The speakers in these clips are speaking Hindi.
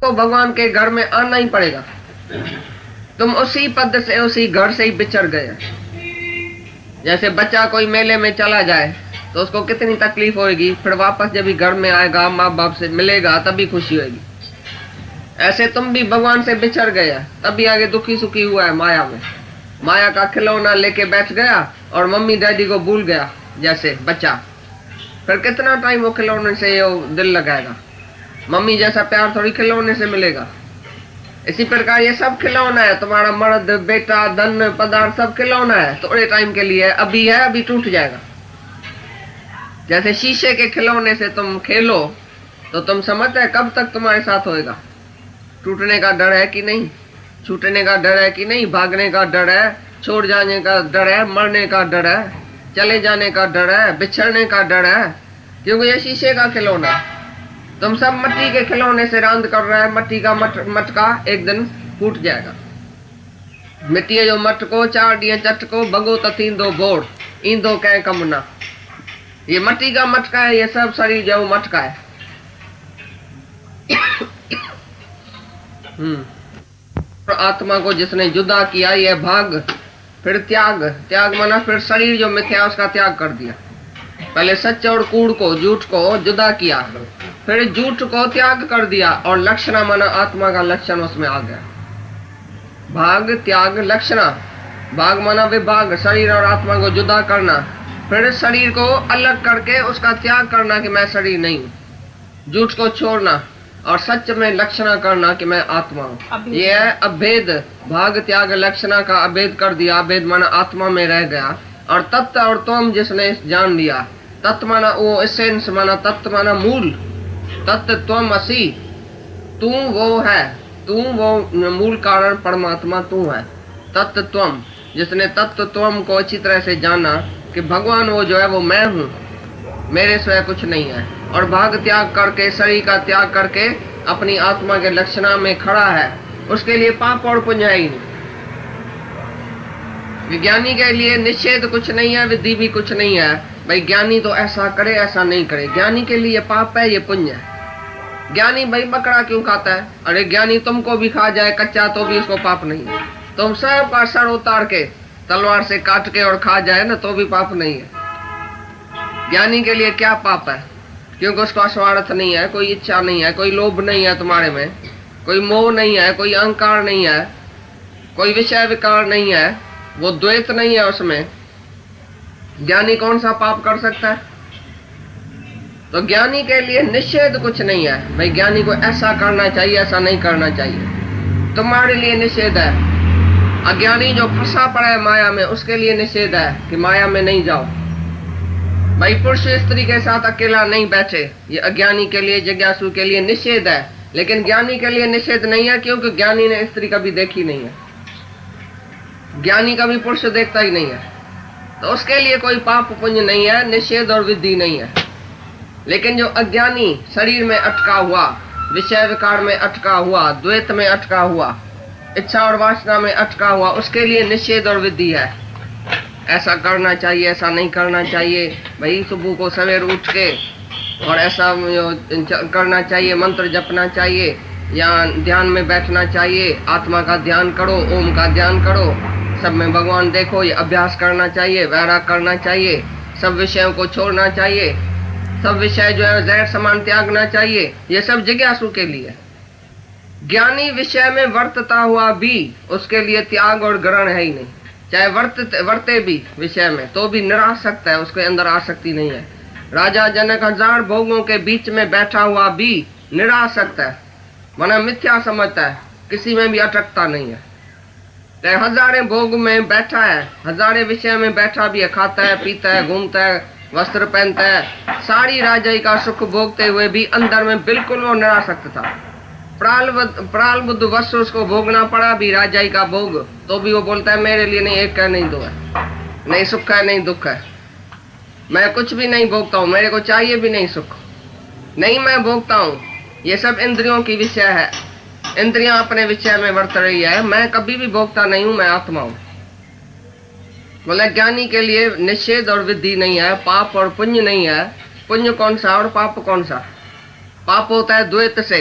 तो भगवान के घर में आना ही पड़ेगा। तुम उसी पद से उसी घर से ही बिछड़ गए। जैसे बच्चा कोई मेले में चला जाए तो उसको कितनी तकलीफ होगी, फिर वापस जब भी घर में आएगा माँ बाप से मिलेगा तभी खुशी होगी। ऐसे तुम भी भगवान से बिछड़ गए, तभी आगे दुखी सुखी हुआ है माया में। माया का खिलौना लेके बैठ गया और मम्मी डैडी को भूल गया जैसे बच्चा। फिर कितना टाइम वो खिलौने से वो दिल लगाएगा। मम्मी जैसा प्यार थोड़ी खिलौने से मिलेगा। इसी प्रकार ये सब खिलौना है, तुम्हारा मर्द बेटा धन पदार्थ सब खिलौना है, थोड़े टाइम के लिए। अभी है, अभी टूट जाएगा। जैसे शीशे के खिलौने से तुम खेलो तो तुम समझते हैं कब तक तुम्हारे साथ होएगा। टूटने का डर है कि नहीं, छूटने का डर है कि नहीं, भागने का डर है, छोड़ जाने का डर है, मरने का डर है, चले जाने का डर है, बिछड़ने का डर है, क्योंकि ये शीशे का खिलौना। तुम सब मिट्टी के खिलौने से रांद कर रहे हैं। मिट्टी का मटका एक दिन फूट जाएगा। मिट्टी जो मटको चार दिए चटको बगो तथीन दो बोर ईंदो कह कमना। ये मिट्टी का मटका है, ये सब शरीर जो मटका है। आत्मा को जिसने जुदा किया, ये भाग, फिर त्याग। त्याग माना फिर शरीर जो मिथ्या उसका त्याग कर दिया। पहले सच और कूड़ को, झूठ को जुदा किया, फिर झूठ को त्याग कर दिया और लक्षणा माना आत्मा का लक्षण उसमें आ गया। भाग त्याग लक्षणा। भाग माना विभाग, शरीर और आत्मा को जुदा करना, फिर शरीर को अलग करके उसका त्याग करना कि मैं शरीर नहीं हूँ। झूठ को छोड़ना और सच में लक्षणा करना कि मैं आत्मा हूँ। ये है अभेद। भाग त्याग लक्षणा का अभेद कर दिया। अभेद माना आत्मा में रह गया। और तत्व और तुम जिसने जान लिया, तत्व माना वो एसेंस माना, तत्व माना मूल। तत्व त्वम असि, तू वो है, तू वो मूल कारण परमात्मा तू है। तत्व त्वम, जिसने तत्व त्वम को अच्छी तरह से जाना कि भगवान वो जो है वो मैं हूँ, मेरे स्वयं कुछ नहीं है। और भाग त्याग करके, शरीर का त्याग करके अपनी आत्मा के लक्षणा में खड़ा है, उसके लिए पाप और पुण्य है ही नहीं। विज्ञानी के लिए निषेध कुछ नहीं है, विधि भी कुछ नहीं है। भाई ज्ञानी तो ऐसा करे ऐसा नहीं करे, ज्ञानी के लिए पाप है, ये पुण्य है। ज्ञानी भाई बकरा क्यों खाता है? अरे ज्ञानी तुमको भी खा जाए कच्चा तो भी उसको पाप नहीं है। तुम सब का सर उतार के तलवार से काट के और खा जाए ना तो भी पाप नहीं है। ज्ञानी के लिए क्या पाप है? क्योंकि उसका स्वार्थ नहीं है, कोई इच्छा नहीं है, कोई लोभ नहीं है तुम्हारे में, कोई मोह नहीं है, कोई अहंकार नहीं है, कोई विषय विकार नहीं है, वो द्वैत नहीं है उसमें। ज्ञानी कौन सा पाप कर सकता है? तो ज्ञानी के लिए निषेध कुछ नहीं है। भाई ज्ञानी को ऐसा करना चाहिए, ऐसा नहीं करना चाहिए, तुम्हारे लिए निषेध है। अज्ञानी जो फंसा पड़ा है माया में, उसके लिए निषेध है कि माया में नहीं जाओ। भाई पुरुष स्त्री के साथ अकेला नहीं बैठे, ये अज्ञानी के लिए, जिज्ञासु के लिए निषेध है। लेकिन ज्ञानी के लिए निषेध नहीं है, क्योंकि ज्ञानी ने स्त्री कभी देखी नहीं है, ज्ञानी कभी पुरुष देखता ही नहीं है, तो उसके लिए कोई पाप पुण्य नहीं है, निषेध और विधि नहीं है। लेकिन जो अज्ञानी शरीर में अटका हुआ, विषय विकार में अटका हुआ, द्वैत में अटका हुआ, इच्छा और वासना में अटका हुआ, उसके लिए निषेध और विधि है। ऐसा करना चाहिए, ऐसा नहीं करना चाहिए। भाई सुबह को सवेर उठ के और ऐसा करना चाहिए, मंत्र जपना चाहिए, या ध्यान में बैठना चाहिए, आत्मा का ध्यान करो, ओम का ध्यान करो, सब में भगवान देखो, ये अभ्यास करना चाहिए, वैराग करना चाहिए, सब विषयों को छोड़ना चाहिए, सब विषय जो है जहर समान त्यागना चाहिए। ये सब जिज्ञासु के लिए। ज्ञानी विषय में वर्तता हुआ भी उसके लिए त्याग और ग्रहण है ही नहीं। चाहे वर्ते भी विषय में तो भी निरासक्त है, उसके अंदर आसक्ति नहीं है। राजा जनक 1000 भोगों के बीच में बैठा हुआ भी निरासक्त है, माना मिथ्या समझता है, किसी में भी अटकता नहीं है। चाहे हजारे भोग में बैठा है, हजारे विषय में बैठा भी है, खाता है, पीता है, घूमता है, वस्त्र पहनता है, सारी राजाई का सुख भोगते हुए भी अंदर में बिल्कुल वो निरासक्त था। प्राल बुद्ध वश उसको भोगना पड़ा भी राजाई का भोग, तो भी वो बोलता है मेरे लिए नहीं, एक है नहीं, दो है नहीं, सुख है नहीं, दुख है, मैं कुछ भी नहीं भोगता हूँ, मेरे को चाहिए भी नहीं सुख, नहीं मैं भोगता हूँ। ये सब इंद्रियों की विषय है, इंद्रियां अपने विषय में वर्त रही है, मैं कभी भी भोगता नहीं हूँ, मैं आत्मा हूँ। बोले ज्ञानी के लिए निषेध और विधि नहीं है, पाप और पुण्य नहीं है। पुण्य कौन सा और पाप कौन सा? पाप होता है द्वैत से,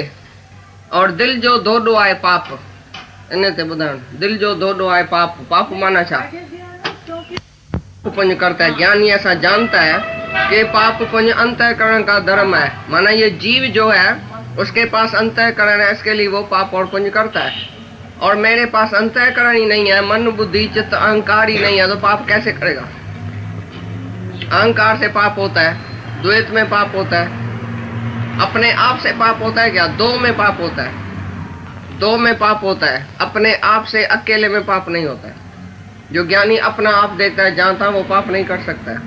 और दिल जो धोडो आए पाप, इन्हें ते बुधान दिल जो धोडो आए पाप, पाप माना छा पुण्य करता है। ज्ञानी ऐसा जानता है कि पाप पुण्य अंतःकरण का धर्म है, माना ये जीव जो है उसके पास अंतःकरण है, इसके लिए वो पाप और पुण्य करता है। और मेरे पास अंतःकरण ही नहीं है, मन बुद्धि चित्त अहंकार ही नहीं है, तो पाप कैसे करेगा। अहंकार से पाप होता है, द्वैत में पाप होता है, अपने आप से पाप होता है क्या, दो में पाप होता है, दो में पाप होता है, अपने आप से अकेले में पाप नहीं होता है। जो ज्ञानी अपना आप देखता है जानता है वो पाप नहीं कर सकता है।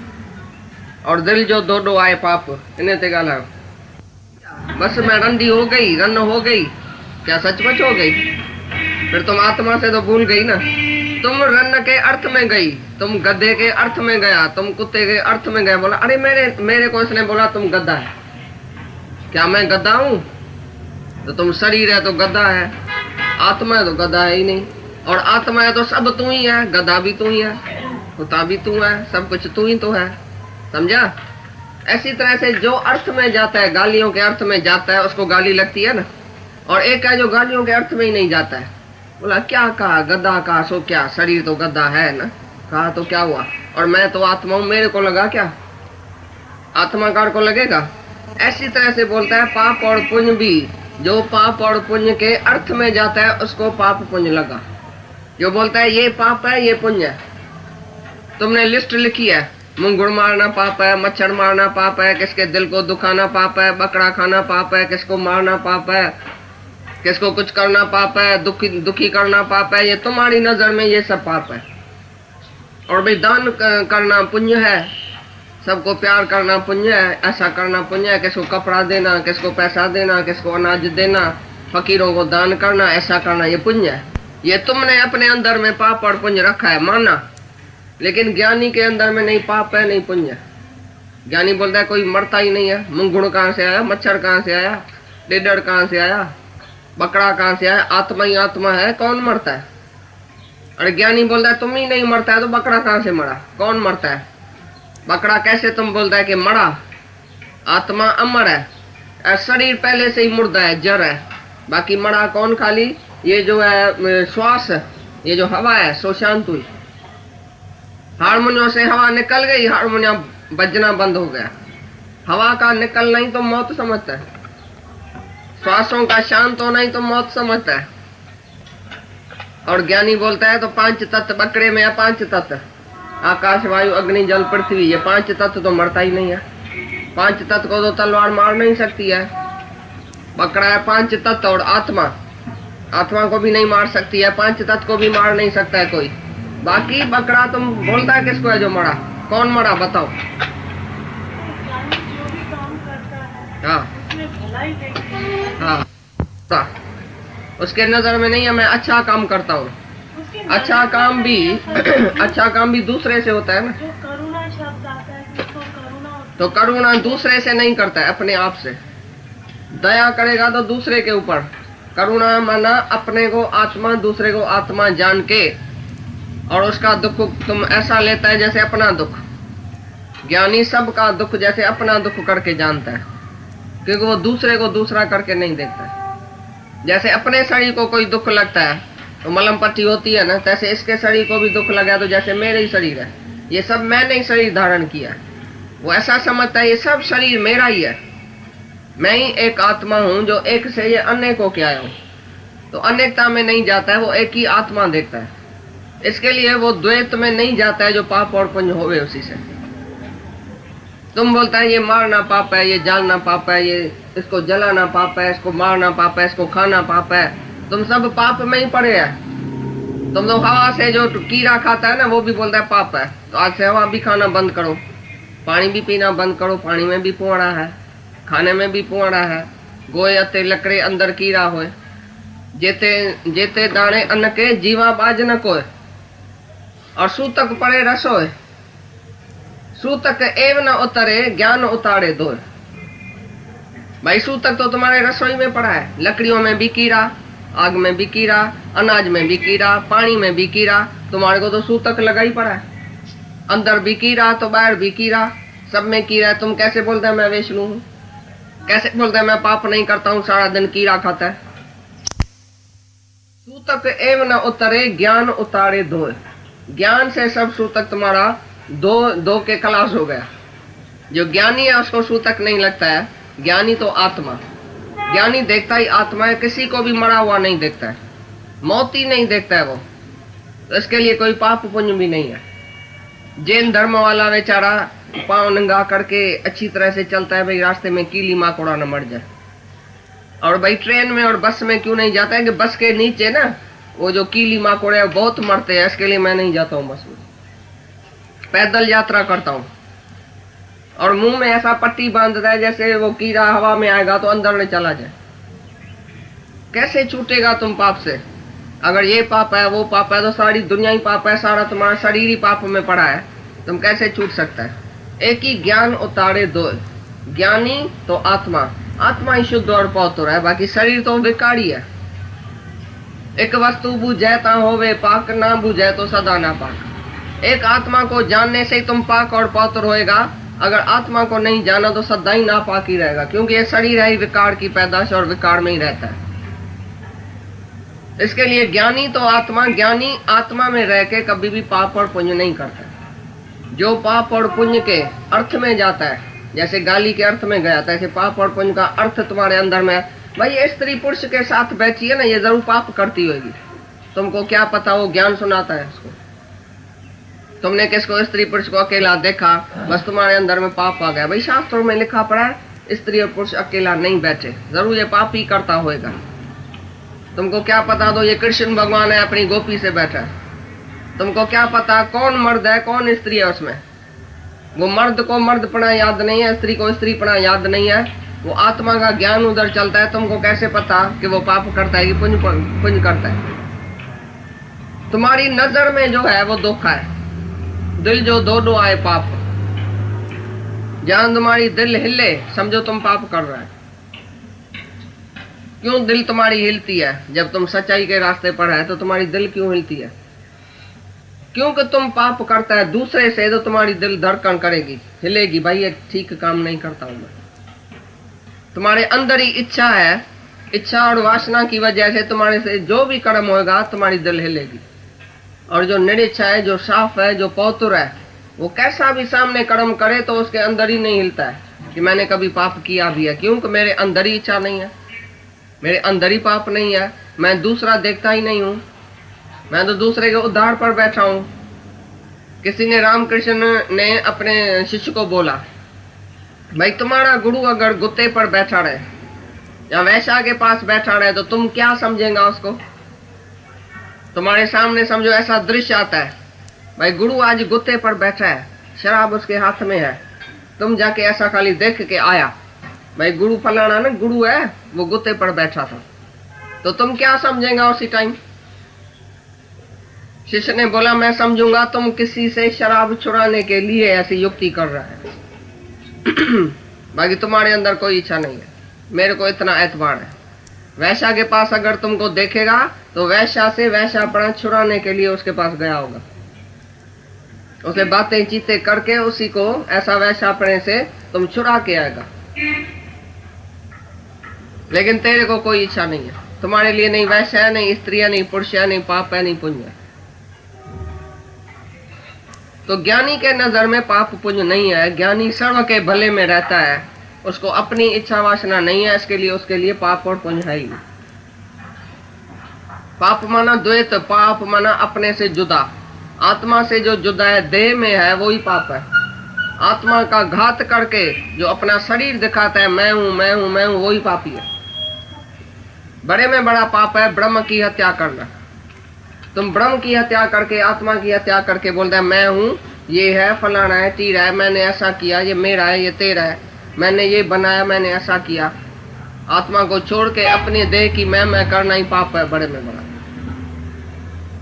और दिल जो दो आए पाप, इन्हें ते गाला बस मैं रंडी हो गई, रन हो गई, क्या सचमुच हो गई। फिर तुम आत्मा से तो भूल गई ना, तुम रन के अर्थ में गई, तुम गधे के अर्थ में गया, तुम कुत्ते के अर्थ में गया। बोला अरे मेरे को इसने बोला तुम गधा है, क्या मैं गधा हूं। तो तुम शरीर है तो गधा है, आत्मा है तो गधा है ही नहीं। और आत्मा है तो सब तू ही है, गधा भी तू ही है, कुत्ता भी तू है, सब कुछ तू ही तो है, समझा। ऐसी तरह से जो अर्थ में जाता है, गालियों के अर्थ में जाता है, उसको गाली लगती है ना। और एक है जो गालियों के अर्थ में ही नहीं जाता है, बोला क्या कहा, गधा कहा सो क्या, शरीर तो गधा है ना, कहा तो क्या हुआ, और मैं तो आत्मा हूं, मेरे को लगा क्या, आत्माकार को लगेगा। ऐसी तरह से बोलता है पाप और पुण्य भी, जो पाप और पुण्य के अर्थ में जाता है उसको पाप पुण्य लगा। जो बोलता है ये पाप है ये पुण्य है, तुमने लिस्ट लिखी है, मुंगुड़ मारना पाप है, मच्छर मारना पाप है, किसके दिल को दुखाना पाप है, बकरा खाना पाप है, किसको मारना पाप है, किसको कुछ करना पाप है, दुखी करना पाप है, ये तुम्हारी नजर में ये सब पाप है। और भाई दान करना पुण्य है, सबको प्यार करना पुण्य है, ऐसा करना पुण्य है, किसको कपड़ा देना, किसको पैसा देना, किसको अनाज देना, फकीरों को दान करना, ऐसा करना ये पुण्य है। ये तुमने अपने अंदर में पाप और पुण्य रखा है, माना। लेकिन ज्ञानी के अंदर में नहीं पाप है नहीं पुण्य। ज्ञानी बोलता है कोई मरता ही नहीं है, मुंगुड़ कहाँ से आया, मच्छर कहाँ से आया, डेडर कहाँ से आया, बकरा कहाँ से आया, आत्मा ही आत्मा है, कौन मरता है। अरे ज्ञानी बोलता है तुम ही नहीं मरता है तो बकरा कहाँ से मरा, कौन मरता है। बकरा कैसे तुम बोलता है कि मरा, आत्मा अमर है, शरीर पहले से ही मुर्दा है, जड़ है, बाकी मरा कौन, खाली ये जो है श्वास, ये जो हवा है सो शांत हुई। हारमोनियम से हवा निकल गई, हारमोनियम बजना बंद हो गया। हवा का निकलना ही तो मौत समझता है, श्वासों का शांत होना ही तो मौत समझता है। और ज्ञानी बोलता है तो पांच तत्व, बकरे में है पांच तत्व, आकाश वायु अग्नि जल पृथ्वी, ये पांच तत्व तो मरता ही नहीं है। पांच तत्व को तो तलवार मार नहीं सकती है, बकरा है पांच तत्व, और आत्मा, आत्मा को भी नहीं मार सकती है, पांच तत्व को भी मार नहीं सकता है कोई। बाकी बकरा तुम बोलता है किसको है जो मरा, कौन मरा बताओ। हाँ हाँ, उसके नजर में नहीं है मैं अच्छा काम करता हूँ। अच्छा काम भी अच्छा काम भी दूसरे से होता है ना। करुणा शब्द आता है तो करुणा दूसरे से नहीं करता है, अपने आप से। दया करेगा तो दूसरे के ऊपर, करुणा माना अपने को आत्मा, दूसरे को आत्मा जान के, और उसका दुख तुम ऐसा लेता है जैसे अपना दुख। ज्ञानी सबका दुख जैसे अपना दुख करके जानता है, क्योंकि वो दूसरे को दूसरा करके नहीं देखता है। जैसे अपने शरीर को कोई दुख लगता है तो मलम पट्टी होती है ना, तैसे इसके शरीर को भी दुख लगा तो जैसे मेरे ही शरीर है, ये सब मैंने ही शरीर धारण किया है, वो ऐसा समझता है ये सब शरीर मेरा ही है, मैं ही एक आत्मा हूं जो एक से ये अनेक होके आया हूं। तो अनेकता में नहीं जाता है, वो एक ही आत्मा देखता है। इसके लिए वो द्वैत में नहीं जाता है जो पाप और पुण्य होवे उसी से। तुम बोलता है ये मारना पाप है, ये जालना पाप है, ये इसको जलाना पाप है, इसको मारना पाप है, इसको खाना पाप है, तुम सब पाप में ही पड़े हैं। तुम लोग हवा से जो कीड़ा खाता है ना वो भी बोलता है पाप है, तो आज से हवा भी खाना बंद करो, पानी भी पीना बंद करो, पानी में भी पुआड़ा है, खाने में भी पुआड़ा है, गोए अते लकड़े अंदर कीड़ा होए, जेते जेते दाने अन्न के जीवा बाज न कोय, और सूतक पड़े रस होए, सूतक एव न उतरे ज्ञान उतारे दो। भाई सूतक तो तुम्हारे रसोई में पड़ा है, लकड़ियों में भी कीड़ा, आग में भी कीड़ा, अनाज में भी कीड़ा, पानी में भी कीड़ा, तुम्हारे को तो सूतक लगा ही पड़ा है। अंदर भी कीड़ा तो बाहर भी कीड़ा, सब में कीड़ा है। तुम कैसे बोलते हैं मैं वैष्णु हूँ, कैसे बोलते हैं मैं पाप नहीं करता हूँ, सारा दिन कीड़ा खाता है। सूतक एवं न उतरे ज्ञान उतारे दो। ज्ञान से सब सूतक तुम्हारा दो के खलास हो गया। जो ज्ञानी है उसको सूतक नहीं लगता है। ज्ञानी तो आत्मा, ज्ञानी देखता ही आत्मा है, किसी को भी मरा हुआ नहीं देखता है, मौत ही नहीं देखता है वो। तो इसके लिए कोई पाप पुण्य भी नहीं है। जैन धर्म वाला बेचारा पांव नंगा करके अच्छी तरह से चलता है, भाई रास्ते में कीली माकोड़ा न मर जाए। और भाई ट्रेन में और बस में क्यों नहीं जाता है कि बस के नीचे ना वो जो कीली माकोड़े बहुत मरते हैं, इसके लिए मैं नहीं जाता हूँ बस में, पैदल यात्रा करता हूँ। और मुंह में ऐसा पट्टी बांधता है जैसे वो कीड़ा हवा में आएगा तो अंदर न चला जाए। कैसे छूटेगा तुम पाप से? अगर ये पाप है वो पाप है तो सारी दुनिया ही पाप है, सारा तुम्हारा शरीर ही पाप में पड़ा है, तुम कैसे छूट सकता है? एक ही ज्ञान उतारे दो। ज्ञानी तो आत्मा, आत्मा ही शुद्ध और पवित्र है, बाकी शरीर तो विकारी है। एक वस्तु बुझे ता होवे पाक, ना बुझे तो सदा ना पाक। एक आत्मा को जानने से ही तुम पाक और पवित्र होएगा। अगर आत्मा को नहीं जाना तो सदा ही नापाक ही रहेगा, क्योंकि ये शरीर है ही विकार की पैदाश और विकार में ही रहता है। इसके लिए ज्ञानी तो आत्मा, ज्ञानी आत्मा में रह के कभी भी पाप और पुण्य नहीं करता। जो पाप और पुण्य के अर्थ में जाता है, जैसे गाली के अर्थ में गया था, ऐसे पाप और पुण्य का अर्थ तुम्हारे अंदर में है। भाई ये स्त्री पुरुष के साथ बैठी है ना, ये जरूर पाप करती होगी, तुमको क्या पता, वो ज्ञान सुनाता है उसको। तुमने किसको स्त्री पुरुष को अकेला देखा, बस तुम्हारे अंदर में पाप आ गया। भाई शास्त्रों में लिखा पड़ा है स्त्री और पुरुष अकेला नहीं बैठे, जरूर ये पाप ही करता होगा। तुमको क्या पता तो ये कृष्ण भगवान है अपनी गोपी से बैठा है। तुमको क्या पता कौन मर्द है कौन स्त्री है उसमें। वो मर्द को मर्दपना याद नहीं है, स्त्री को स्त्रीपना याद नहीं है, वो आत्मा का ज्ञान उधर चलता है। तुमको कैसे पता कि वो पाप करता है कि पुण्य करता है? तुम्हारी नजर में जो है वो धोखा है। दिल जो दो आए पाप, जहां तुम्हारी दिल हिले समझो तुम पाप कर रहे है। क्यों दिल तुम्हारी हिलती है? जब तुम सच्चाई के रास्ते पर है तो तुम्हारी दिल क्यों हिलती है? क्योंकि तुम पाप करता है दूसरे से, तो तुम्हारी दिल धड़कन करेगी, हिलेगी, भाई ये ठीक काम नहीं करता हूं मैं। तुम्हारे अंदर ही इच्छा है, इच्छा और वासना की वजह से तुम्हारे से जो भी कर्म होगा तुम्हारी दिल हिलेगी। और जो निरिच्छा है, जो साफ है, जो पवित्र है, वो कैसा भी सामने कर्म करे तो उसके अंदर ही नहीं हिलता है कि मैंने कभी पाप किया भी है, क्योंकि मेरे अंदर ही इच्छा नहीं है, मेरे अंदर ही पाप नहीं है। मैं दूसरा देखता ही नहीं हूं, मैं तो दूसरे के उद्धार पर बैठा हूं। किसी ने, रामकृष्ण ने अपने शिष्य को बोला, भाई तुम्हारा गुरु अगर गुत्ते पर बैठा रहे या वैश्या के पास बैठा रहे तो तुम क्या समझेगा उसको? तुम्हारे सामने समझो ऐसा दृश्य आता है, भाई गुरु आज गुत्ते पर बैठा है, शराब उसके हाथ में है, तुम जाके ऐसा खाली देख के आया, भाई गुरु फलाना ना गुरु है, वो गुत्ते पर बैठा था, तो तुम क्या समझेगा उसी टाइम? शिष्य ने बोला, मैं समझूंगा तुम किसी से शराब चुराने के लिए ऐसी युक्ति कर रहा है, बाकी तुम्हारे अंदर कोई इच्छा नहीं है, मेरे को इतना एतबार है। वैश्या के पास अगर तुमको देखेगा तो वैश्या से वैश्यापना छुड़ाने के लिए उसके पास गया होगा, उसे बातें चीते करके उसी को ऐसा वैश्यापने से तुम छुड़ा के आएगा। लेकिन तेरे को कोई इच्छा नहीं है, तुम्हारे लिए नहीं वैश्या है, नहीं स्त्री है, नहीं पुरुष है, नहीं पाप है, नहीं पुण्य है। तो ज्ञानी के नजर में पाप पुण्य नहीं है, ज्ञानी सर्व के भले में रहता है, उसको अपनी इच्छा वासना नहीं है, इसके लिए उसके लिए पाप और पुण्य है ही नहीं। पाप माना द्वैत, पाप माना अपने से जुदा, आत्मा से जो जुदा है, देह में है, वही पाप है। आत्मा का घात करके जो अपना शरीर दिखाता है, मैं हूं मैं हूं मैं हूं, वही पापी है। बड़े में बड़ा पाप है ब्रह्म की हत्या करना। तुम ब्रह्म की हत्या करके, आत्मा की हत्या करके बोलता है मैं हूं, ये है, फलाना है, तीरा है, मैंने ऐसा किया, ये मेरा है, ये तेरा है, मैंने ये बनाया, मैंने ऐसा किया। आत्मा को छोड़ के अपने देह की मैं करना ही पाप है बड़े में बड़ा।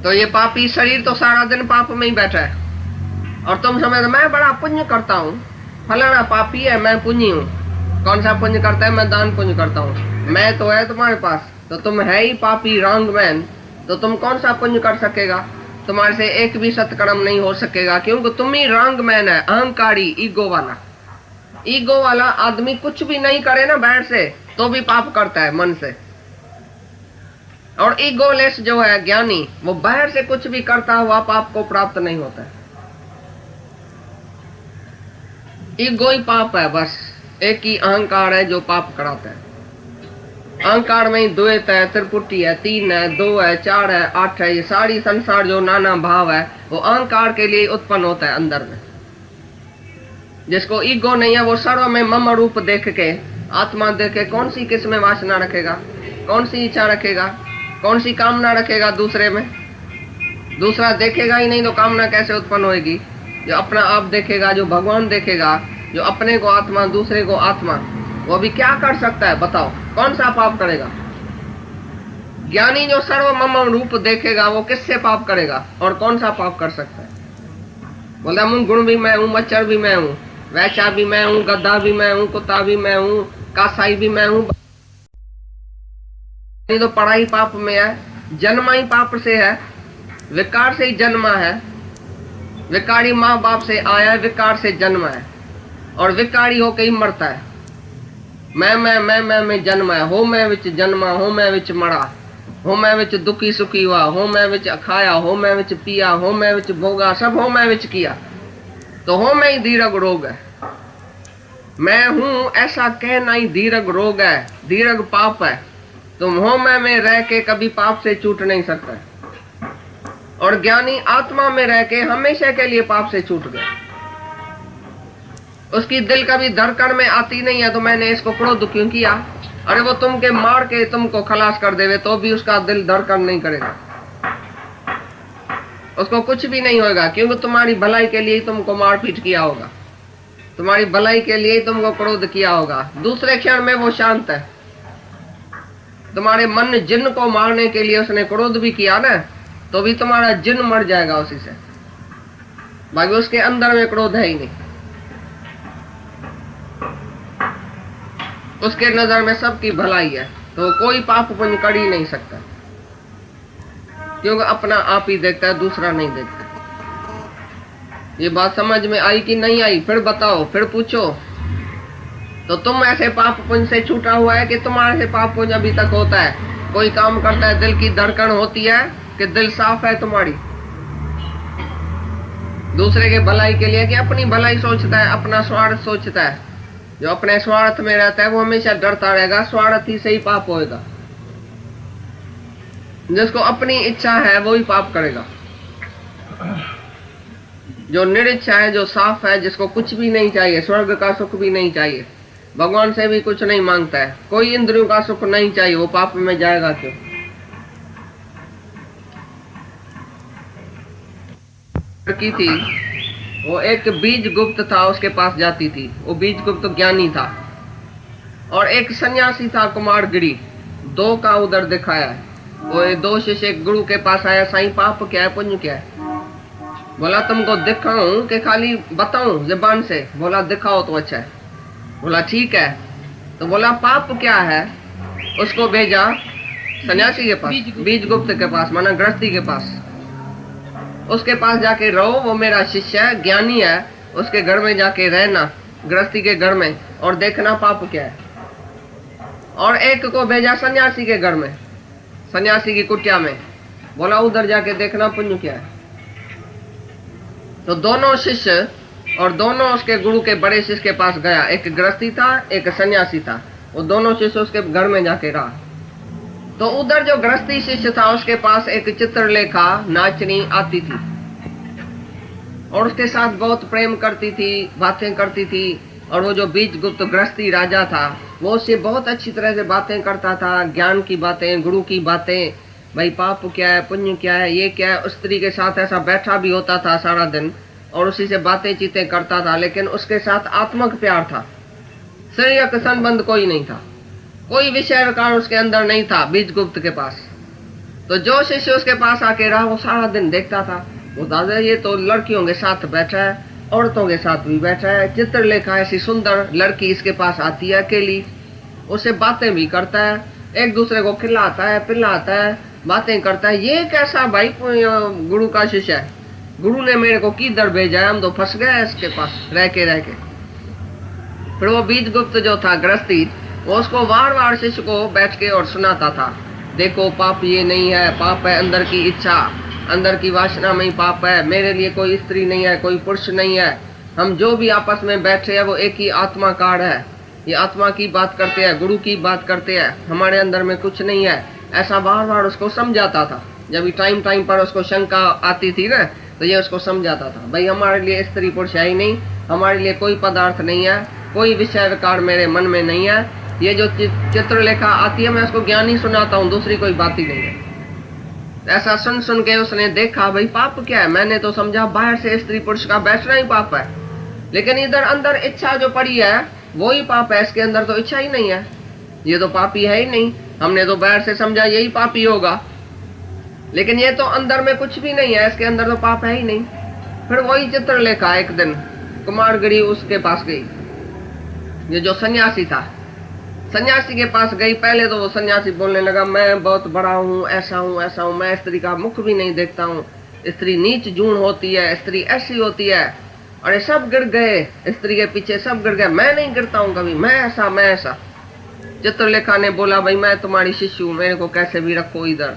तो ये पापी शरीर तो सारा दिन पाप में ही बैठा है, और तुम समझते मैं बड़ा पुण्य करता हूँ, फलाना पापी है, मैं पुण्य हूँ। कौन सा पुण्य करता है? मैं दान पुण्य करता हूँ। मैं तो है तुम्हारे पास, तो तुम है ही पापी, रॉन्ग मैन, तो तुम कौन सा पुण्य कर सकेगा? तुम्हारे से एक भी सत्कर्म नहीं हो सकेगा, क्योंकि तुम ही रॉन्ग मैन है, अहंकारी, ईगो वाला। ईगो वाला आदमी कुछ भी नहीं करे ना बैठ से, तो भी पाप करता है मन से। और ईगोलेस जो है ज्ञानी, वो बाहर से कुछ भी करता हुआ पाप को प्राप्त नहीं होता है। ईगो ही पाप है, बस एक ही अहंकार है जो पाप कराता है। अहंकार में ही द्वैत है, त्रिपुटी है, 3 है, 2 है, 4 है, 8 है, ये सारी संसार जो नाना भाव है वो अहंकार के लिए उत्पन्न होता है अंदर में। जिसको ईगो नहीं है वो सर्व में मम रूप देख के, आत्मा देख के कौन सी किस में वासना रखेगा, कौन सी इच्छा रखेगा, कौन सी कामना रखेगा दूसरे में। दूसरा देखेगा ही नहीं तो कामना कैसे उत्पन्न होगी। जो अपना आप देखेगा, जो भगवान देखेगा, जो अपने को आत्मा दूसरे को आत्मा, वो भी क्या कर सकता है बताओ, कौन सा पाप करेगा। ज्ञानी जो सर्व मम रूप देखेगा वो किससे पाप करेगा और कौन सा पाप कर सकता है। बोला गुण भी मैं हूँ, मच्छर भी मैं हूँ, वैश्या भी मैं हूँ, गद्दा भी मैं हूँ, कुत्ता भी मैं हूँ, कासाई भी मैं हूँ। तो पढ़ाई पाप में है, जन्मा ही पाप से है, विकार से ही जन्मा है, विकारी माँ बाप से आया है, विकार से जन्मा है और विकारी होके ही मरता है। मैं में जन्मा है, हो मैं विच जन्मा, हो मैं विच मरा, हो मैं विच दुखी सुखी हुआ, हो मैं विच खाया, हो मैं विच पिया, हो मैं विच भोगा, सब हो मैं विच किया। तो हो मैं ही दीर्घ रोग है। मैं हूं ऐसा कहना ही दीर्घ रोग है, दीर्घ पाप है। तुम हो मैं में रह के कभी पाप से छूट नहीं सकता। और ज्ञानी आत्मा में रह के हमेशा के लिए पाप से छूट गया। उसकी दिल कभी धड़कन में आती नहीं है तो मैंने इसको क्रोध क्यों किया। अरे वो तुमके मार के तुमको खलास कर देवे तो भी उसका दिल धड़कन नहीं करेगा, उसको कुछ भी नहीं होगा, क्योंकि तुम्हारी भलाई के लिए तुमको मारपीट किया होगा, तुम्हारी भलाई के लिए तुमको क्रोध किया होगा। दूसरे क्षण में वो शांत है। तुम्हारे मन जिन को मारने के लिए उसने क्रोध भी किया ना, तो भी तुम्हारा जिन मर जाएगा उसी से, बाकी उसके अंदर में क्रोध है ही नहीं। उसके नजर में सबकी भलाई है, तो कोई पाप पुण्य कर ही नहीं सकता, क्योंकि अपना आप ही देखता है, दूसरा नहीं देखता। ये बात समझ में आई कि नहीं आई? फिर बताओ, फिर पूछो। तो तुम ऐसे पाप पुण्य से छूटा हुआ है कि तुम्हारे से पाप पुण्य अभी तक होता है? कोई काम करता है, दिल की धड़कन होती है कि दिल साफ है तुम्हारी दूसरे के भलाई के लिए, कि अपनी भलाई सोचता है, अपना स्वार्थ सोचता है? जो अपने स्वार्थ में रहता है वो हमेशा डरता रहेगा, स्वार्थ ही से ही पाप होएगा। जिसको अपनी इच्छा है वो ही पाप करेगा। जो निरिच्छा है, जो साफ है, जिसको कुछ भी नहीं चाहिए, स्वर्ग का सुख भी नहीं चाहिए, भगवान से भी कुछ नहीं मांगता है, कोई इंद्रियों का सुख नहीं चाहिए, वो पाप में जाएगा क्यों? की थी वो एक बीज गुप्त था, उसके पास जाती थी। वो बीज गुप्त ज्ञानी था और एक सन्यासी था कुमारगिरी। 2 का उधर दिखाया है। वो 2 शिष्य गुरु के पास आया, साईं पाप क्या है, पुण्य क्या है? बोला तुमको दिखाऊं कि खाली बताऊं जुबान से? बोला दिखाओ तो अच्छा है। बोला ठीक है। तो बोला पाप क्या है? उसको भेजा सन्यासी के पास, बीज गुप्त के पास, माना गृहस्थी के पास। उसके पास जाके रहो, वो मेरा शिष्य है, ज्ञानी है, उसके घर में जाके रहना, गृहस्थी के घर में, और देखना पाप क्या है। और एक को भेजा सन्यासी के घर में, सन्यासी की कुटिया में, बोला उधर जाके देखना पुण्य क्या है। तो दोनों शिष्य और दोनों उसके गुरु के बड़े शिष्य के पास गया। एक गृहस्थी था, एक सन्यासी था। वो दोनों शिष्य उसके घर में जाके रहा। तो उधर जो गृहस्थी शिष्य था उसके पास एक चित्रलेखा नाचनी आती थी और उसके साथ बहुत प्रेम करती थी, बातें करती थी। और वो जो बीज गुप्त गृहस्थी राजा था वो उससे बहुत अच्छी तरह से बातें करता था, ज्ञान की बातें, गुरु की बातें, भाई पाप क्या है, पुण्य क्या है, ये क्या है। उस स्त्री के साथ ऐसा बैठा भी होता था सारा दिन और उसी से बातें चीतें करता था, लेकिन उसके साथ आत्मक प्यार था, शारीरिक संबंध कोई नहीं था, कोई विषय का उसके अंदर नहीं था बीज गुप्त के पास। तो जो शिष्य उसके पास आके रहा वो सारा दिन देखता था, वो दादा ये तो लड़कियों के साथ बैठा है, औरतों के साथ भी बैठा है, चित्रलेखा ऐसी सुंदर लड़की इसके पास आती है अकेली, उससे बातें भी करता है, एक दूसरे को खिलाता है, पिलाता है, बातें करता है। ये कैसा भाई गुरु का शिष्य है? गुरु ने मेरे को किधर भेजा है, हम तो फंस गए इसके पास रह के। फिर वो बीज गुप्त जो था गृहस्थी, वो उसको बार बार शिष्य को बैठ के और सुनाता था, देखो पाप ये नहीं है, पाप है अंदर की इच्छा, अंदर की वासना में ही पाप है। मेरे लिए कोई स्त्री नहीं है, कोई पुरुष नहीं है। हम जो भी आपस में बैठे हैं वो एक ही आत्मा कार्ड है। ये आत्मा की बात करते हैं, गुरु की बात करते हैं, हमारे अंदर में कुछ नहीं है। ऐसा बार बार उसको समझाता था। जब भी टाइम टाइम पर उसको शंका आती थी ना, तो ये उसको समझाता था, भाई हमारे लिए स्त्री पुरुष है ही नहीं, हमारे लिए कोई पदार्थ नहीं है, कोई विषय विकार मेरे मन में नहीं है। ये जो चित्रलेखा आती है मैं उसको ज्ञान ही सुनाता हूँ, दूसरी कोई बात ही नहीं है। ऐसा सुन सुन के उसने देखा भाई पाप क्या है। मैंने तो समझा बाहर से स्त्री पुरुष का बैठना ही पाप है, लेकिन इधर अंदर इच्छा जो पड़ी है वो ही पाप है। इसके अंदर तो इच्छा ही नहीं है, ये तो पापी है ही नहीं। हमने तो बाहर से समझा यही पापी होगा, लेकिन ये तो अंदर में कुछ भी नहीं है, इसके अंदर तो पाप है ही नहीं। फिर वही चित्रलेखा एक दिन कुमारगिरी उसके पास गई, ये जो सन्यासी था, सन्यासी के पास गई। पहले तो वो सन्यासी बोलने लगा मैं बहुत बड़ा हूँ, ऐसा हूँ ऐसा हूँ, मैं स्त्री का मुख भी नहीं देखता हूँ, स्त्री नीच जून होती है, स्त्री ऐसी होती है। अरे सब गिर गए, स्त्री के पीछे सब गिर गए, मैं नहीं गिरता हूँ कभी, मैं ऐसा मैं ऐसा। चित्रलेखा ने बोला भाई मैं तुम्हारी शिष्य हूँ, मेरे को कैसे भी रखो इधर,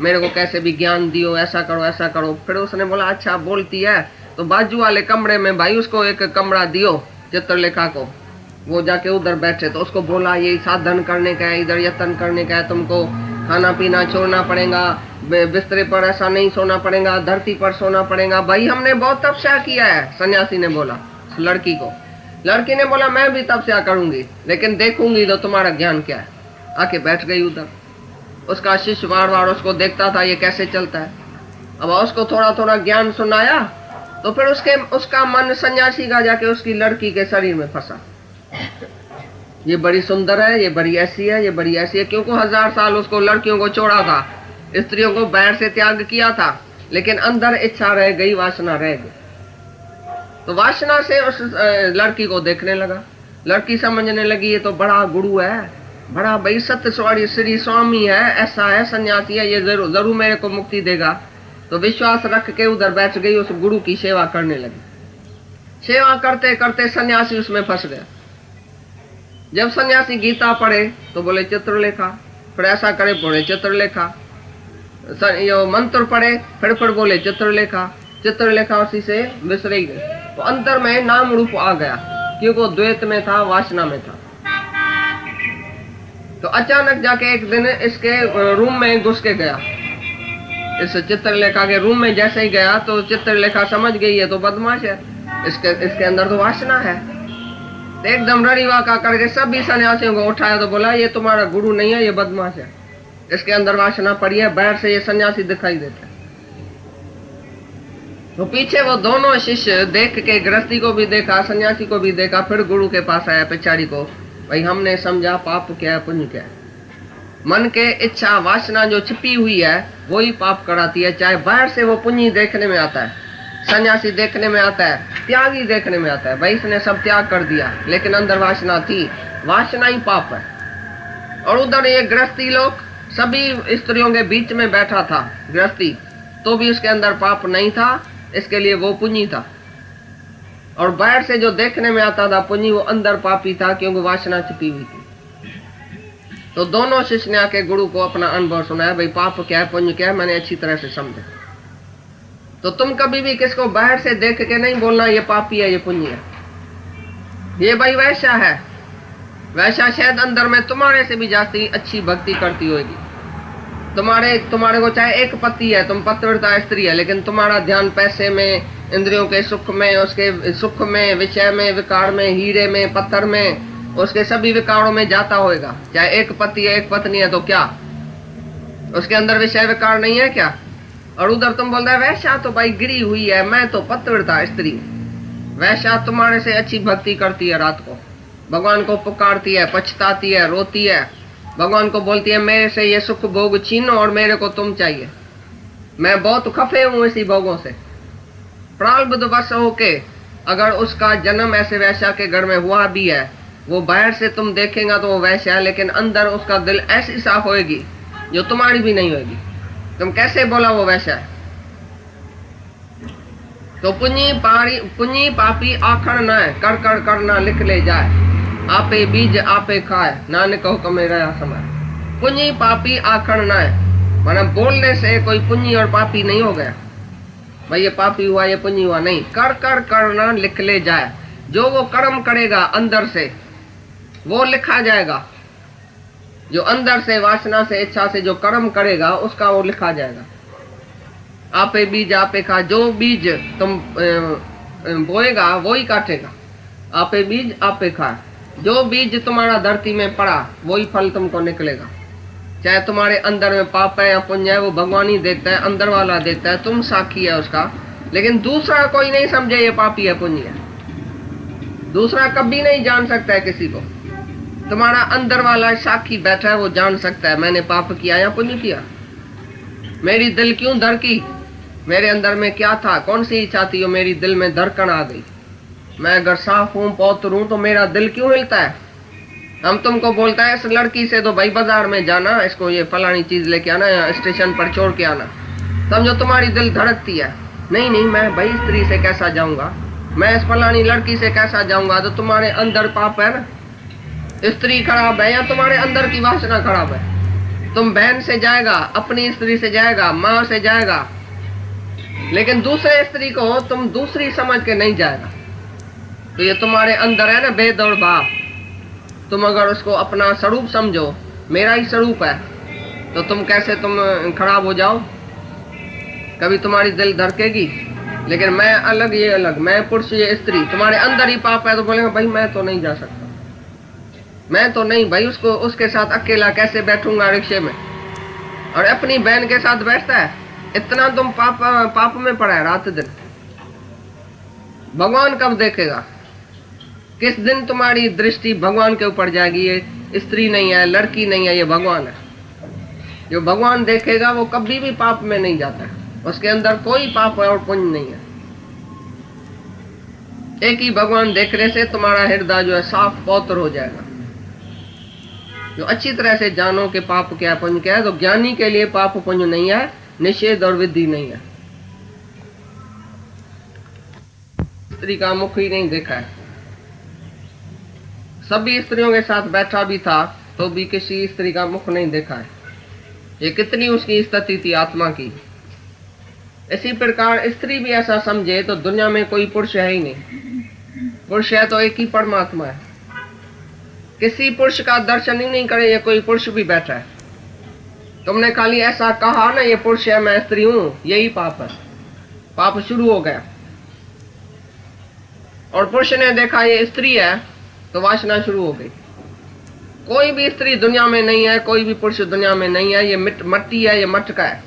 मेरे को कैसे भी ज्ञान दियो, ऐसा करो ऐसा करो। फिर उसने बोला अच्छा बोलती है तो बाजू वाले कमरे में भाई उसको एक कमरा दियो चित्रलेखा को, वो जाके उधर बैठे। तो उसको बोला यही साधन करने का है, इधर यत्न करने का है, तुमको खाना पीना छोड़ना पड़ेगा, बिस्तरे पर ऐसा नहीं सोना पड़ेगा, धरती पर सोना पड़ेगा। भाई हमने बहुत तपस्या किया है, सन्यासी ने बोला लड़की को। लड़की ने बोला मैं भी तपस्या करूंगी, लेकिन देखूंगी तो तुम्हारा ज्ञान क्या है। आके बैठ गई उधर। उसका शिष्य बार बार उसको देखता था ये कैसे चलता है। अब उसको थोड़ा थोड़ा ज्ञान सुनाया तो फिर उसका मन सन्यासी का जाके उसकी लड़की के शरीर में फंसा। ये बड़ी सुंदर है, ये बड़ी ऐसी है, ये बड़ी ऐसी है, क्योंकि 1000 साल उसको लड़कियों को छोड़ा था, स्त्रियों को बाहर से त्याग किया था, लेकिन अंदर इच्छा रह गई, वासना रह गई। तो वासना से उस लड़की को देखने लगा। लड़की समझने लगी ये तो बड़ा गुरु है, बड़ा भाई सत्य श्री स्वामी है, ऐसा है, सन्यासी है, ये जरूर मेरे को मुक्ति देगा। तो विश्वास रख के उधर बैठ गई, उस गुरु की सेवा करने लगी। सेवा करते करते सन्यासी उसमें फंस गया। जब सन्यासी गीता पढ़े तो बोले चित्रलेखा, फिर ऐसा करे बोले चित्रलेखा, ये मंत्र पढ़े फिर बोले चित्रलेखा, चित्रलेखा उसी से विसरी गई। तो अंतर में नाम रूप आ गया, क्योंकि वो द्वैत में था, वासना में था। तो अचानक जाके एक दिन इसके रूम में घुस के गया, इस चित्रलेखा के रूम में जैसे ही गया तो चित्रलेखा समझ गई ये तो बदमाश है, इसके अंदर तो वासना है। तो एकदम रड़ीवाका करके सभी सन्यासियों को उठाया तो बोला ये तुम्हारा गुरु नहीं है, ये बदमाश है, इसके अंदर वासना पड़ी है, बाहर से ये सन्यासी दिखाई देता है। तो पीछे वो दोनों शिष्य देख के गृहस्थी को भी देखा, सन्यासी को भी देखा, फिर गुरु के पास आया पिछाड़ी को, भाई हमने समझा पाप क्या है पुण्य क्या है। मन के इच्छा वासना जो छिपी हुई है वही पाप कराती है, चाहे बाहर से वो पुण्य देखने में आता है, सन्यासी देखने में आता है, त्यागी देखने में आता है, भाई इसने सब त्याग कर दिया, लेकिन अंदर वासना थी, वासना ही पाप है। और उधर ये गृहस्थी लोग सभी स्त्रियों के बीच में बैठा था गृहस्थी, तो भी उसके अंदर पाप नहीं था, इसके लिए वो पुण्य था। और बाहर से जो देखने में आता था पुण्य, वो अंदर पापी था, क्योंकि वासना छिपी हुई थी। तो दोनों शिष्य ने आके गुरु को अपना अनुभव सुनाया, भाई पाप क्या है पुण्य क्या है, मैंने अच्छी तरह से समझा। तो तुम कभी भी किसको बाहर से देख के नहीं बोलना ये पापी है, ये पुण्य है, ये भाई वैसा है, वैसा शायद अंदर में तुम्हारे से भी जास्ती अच्छी भक्ति करती होगी। तुम्हारे को चाहे एक पति है, तुम पतिव्रता स्त्री है, लेकिन तुम्हारा ध्यान पैसे में, इंद्रियों के सुख में, उसके सुख में, विषय में, विकार में, हीरे में, पत्थर में, उसके सभी विकारों में जाता होगा। चाहे एक पति है एक पत्नी है, तो क्या उसके अंदर विषय विकार नहीं है क्या? और उधर तुम बोल रहे वैसा तो भाई गिरी हुई है, मैं तो पतिव्रता स्त्री। वैसा तुम्हारे से अच्छी भक्ति करती है, रात को भगवान को पुकारती है, पछताती है, रोती है, भगवान को बोलती है मेरे से ये सुख भोग छीनो और मेरे को तुम चाहिए, मैं बहुत खफे हूं इसी भोगों से। प्रारब्धवश होके अगर उसका जन्म ऐसे वैश्या के घर में हुआ भी है, वो बाहर से तुम देखेगा तो वो वैश्या है, लेकिन अंदर उसका दिल ऐसी साफ होएगी जो तुम्हारी भी नहीं होगी। तुम कैसे बोला वो वैश्या है? तो पुण्य पापी आखड़ न कर करना लिख ले जाए, आपे बीज आपे खाए, नानक हुक्म में रहा समय। पुण्य पापी आखण ना है, माना बोलने से कोई पुण्य और पापी नहीं हो गया, भाई ये पापी हुआ ये पुण्य हुआ, नहीं। कर कर करना लिख ले जाए, जो वो कर्म करेगा अंदर से वो लिखा जाएगा। जो अंदर से वासना से इच्छा से जो कर्म करेगा उसका वो लिखा जाएगा। आपे बीज आपे खा, जो बीज तुम बोएगा वो ही काटेगा। आपे बीज आपे खा, जो बीज तुम्हारा धरती में पड़ा वही फल तुमको निकलेगा। चाहे तुम्हारे अंदर में पाप है या पुण्य है, वो भगवान ही देखता है, अंदर वाला देखता है, तुम साक्षी है उसका। लेकिन दूसरा कोई नहीं समझे ये पापी है पुण्य है, दूसरा कभी नहीं जान सकता है किसी को। तुम्हारा अंदर वाला साक्षी बैठा है, वो जान सकता है मैंने पाप किया या पुण्य किया, मेरी दिल क्यों धड़की, मेरे अंदर में क्या था, कौन सी इच्छा थी, वो मेरी दिल में धड़कन आ गई। मैं अगर साफ हूं पौत्र हूं तो मेरा दिल क्यों हिलता है। हम तुमको बोलता है इस लड़की से तो भाई बाजार में जाना, इसको ये फलानी चीज लेके आना या स्टेशन पर छोड़ के आना, समझो तुम्हारी दिल धड़कती है, नहीं नहीं मैं भाई स्त्री से कैसा जाऊंगा, मैं इस फलानी लड़की से कैसा जाऊंगा। तो तुम्हारे अंदर पाप है ना, स्त्री खराब है या तुम्हारे अंदर की वासना खराब है। तुम बहन से जाएगा, अपनी स्त्री से जाएगा, माँ से जाएगा, लेकिन दूसरे स्त्री को तुम दूसरी समझ के नहीं जाएगा। तो ये तुम्हारे अंदर है ना भेद और भाव। तुम अगर उसको अपना स्वरूप समझो, मेरा ही स्वरूप है, तो तुम कैसे तुम खराब हो जाओ, कभी तुम्हारी दिल धड़केगी। लेकिन मैं अलग ये अलग, मैं पुरुष ये स्त्री, तुम्हारे अंदर ही पाप है तो बोलेगा भाई मैं तो नहीं जा सकता, मैं तो नहीं भाई उसको उसके साथ अकेला कैसे बैठूंगा रिक्शे में। और अपनी बहन के साथ बैठता है, इतना तुम पाप में पड़ा है रात दिन। भगवान कब देखेगा, किस दिन तुम्हारी दृष्टि भगवान के ऊपर जाएगी। ये स्त्री नहीं है, लड़की नहीं है, ये भगवान है। जो भगवान देखेगा वो कभी भी पाप में नहीं जाता है, उसके अंदर कोई पाप और पुण्य नहीं है। एक ही भगवान देखने से तुम्हारा हृदय जो है साफ पवित्र हो जाएगा। जो अच्छी तरह से जानो कि पाप क्या है पुण्य क्या है, तो ज्ञानी के लिए पाप पुण्य नहीं है, निषेध और विधि नहीं है। स्त्री का मुख ही नहीं देखा है, सभी स्त्रियों के साथ बैठा भी था तो भी किसी स्त्री का मुख नहीं देखा है। ये कितनी उसकी स्थिति थी आत्मा की। इसी प्रकार स्त्री भी ऐसा समझे तो दुनिया में कोई पुरुष है ही नहीं, पुरुष है तो एक ही परमात्मा है। किसी पुरुष का दर्शन ही नहीं करे, ये कोई पुरुष भी बैठा है, तुमने खाली ऐसा कहा ना ये पुरुष है मैं स्त्री हूं, यही पाप है, पाप शुरू हो गया। और पुरुष ने देखा ये स्त्री है तो वासना शुरू हो गई। कोई भी स्त्री दुनिया में नहीं है, कोई भी पुरुष दुनिया में नहीं है, ये मट्टी है, ये मटका है।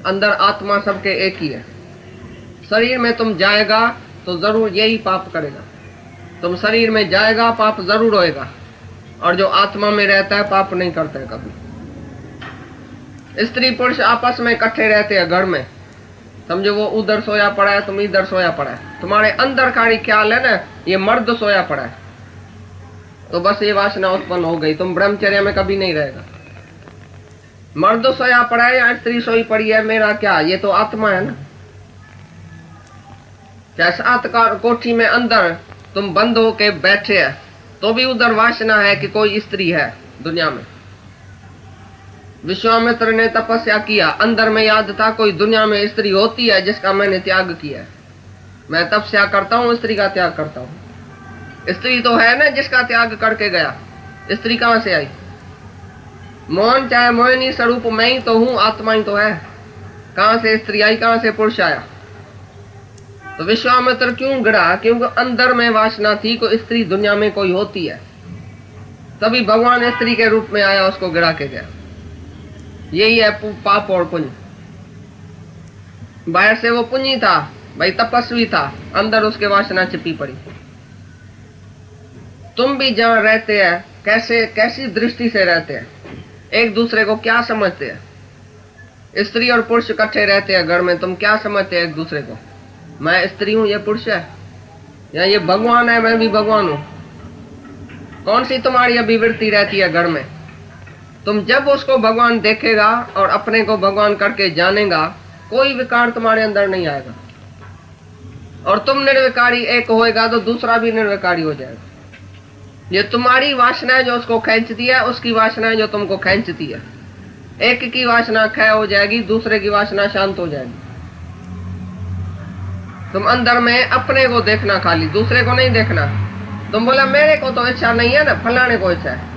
अंदर आत्मा सबके एक ही है। शरीर में तुम जाएगा तो जरूर यही पाप करेगा, तुम शरीर में जाएगा पाप जरूर होएगा। और जो आत्मा में रहता है पाप नहीं करता है कभी। स्त्री पुरुष आपस में इकट्ठे रहते हैं घर में, समझो वो उधर सोया पड़ा है, तुम इधर सोया पड़ा है, तुम्हारे अंदर खाली ख्याल है ना ये मर्द सोया पड़ा है, तो बस ये वासना उत्पन्न हो गई, तुम ब्रह्मचर्य में कभी नहीं रहेगा। मर्द सोया पड़ा है या स्त्री सोई पड़ी है, मेरा क्या, ये तो आत्मा है ना। चाहे सात कोठी में अंदर तुम बंद होके बैठे है तो भी उधर वासना है कि कोई स्त्री है दुनिया में। विश्वामित्र ने तपस्या किया, अंदर में याद था कोई दुनिया में स्त्री होती है जिसका मैंने त्याग किया है, मैं तपस्या करता हूँ स्त्री का त्याग करता हूँ। स्त्री तो है ना जिसका त्याग करके गया, स्त्री कहां से आई। मोहन चाहे मोहिनी स्वरूप मैं ही तो हूं, आत्मा ही तो है, कहां से स्त्री आई, कहां से पुरुष आया। तो विश्वामित्र क्यों गिरा, क्योंकि अंदर में वासना थी को स्त्री दुनिया में कोई होती है, तभी भगवान स्त्री के रूप में आया, उसको गिरा के गया। यही है पाप और पुण्य। बाहर से वो पुण्य था भाई, तपस्वी था, अंदर उसके वासना छिपी पड़ी। तुम भी जहां रहते हैं कैसे कैसी दृष्टि से रहते हैं, एक दूसरे को क्या समझते हैं। स्त्री और पुरुष इकट्ठे रहते हैं घर में, तुम क्या समझते हैं एक दूसरे को, मैं स्त्री हूं ये पुरुष है, या ये भगवान है मैं भी भगवान हूं। कौन सी तुम्हारी अभिवृत्ति रहती है घर में। तुम जब उसको भगवान देखेगा और अपने को भगवान करके जानेगा, कोई विकार तुम्हारे अंदर नहीं आएगा। और तुम निर्विकारी एक होएगा तो दूसरा भी निर्विकारी हो जाएगा। ये तुम्हारी वासना है जो उसको खींचती है, उसकी वासना है जो तुमको खींचती है। एक की वासना क्षय हो जाएगी, दूसरे की वासना शांत हो जाएगी। तुम अंदर में अपने को देखना, खाली दूसरे को नहीं देखना। तुम बोला मेरे को तो इच्छा नहीं है ना, फलाने को इच्छा है।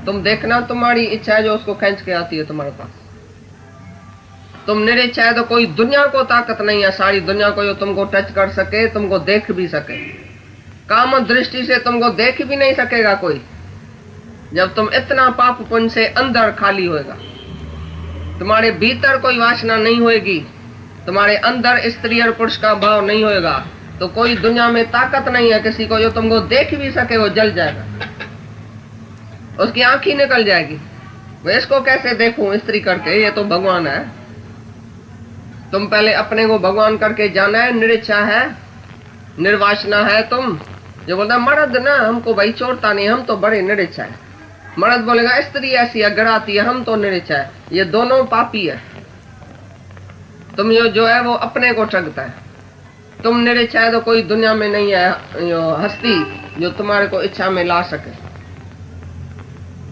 तुम देखना तुम्हारी इच्छा है जो उसको खींच के आती है तुम्हारे पास। तुम निरीच्छा है तो कोई दुनिया को ताकत नहीं है, सारी दुनिया को जो तुमको टच कर सके, तुमको देख भी सके। काम दृष्टि से तुमको देख भी नहीं सकेगा कोई, जब तुम इतना पाप पुण्य से अंदर खाली होएगा। तुम्हारे भीतर कोई वासना नहीं होएगी, तुम्हारे अंदर स्त्री और पुरुष का भाव नहीं होएगा, तो कोई दुनिया में ताकत नहीं है किसी को जो तुमको देख भी सके। वो जल जाएगा, उसकी आंख ही निकल जाएगी। मैं इसको कैसे देखूं स्त्री करके, ये तो भगवान है। तुम पहले अपने को भगवान करके जाना है। निरीच्छा है, निर्वासना है। तुम जो बोलता मर्द ना हमको भाई छोड़ता नहीं, हम तो बड़े निरीच्छा है। मर्द बोलेगा स्त्री ऐसी है, गड़ाती है, हम तो निरीच्छा है। ये दोनों पापी है। तुम जो है वो अपने को ठगता है। तुम निरीच्छा है तो कोई दुनिया में नहीं है हस्ती जो तुम्हारे को इच्छा में ला सके।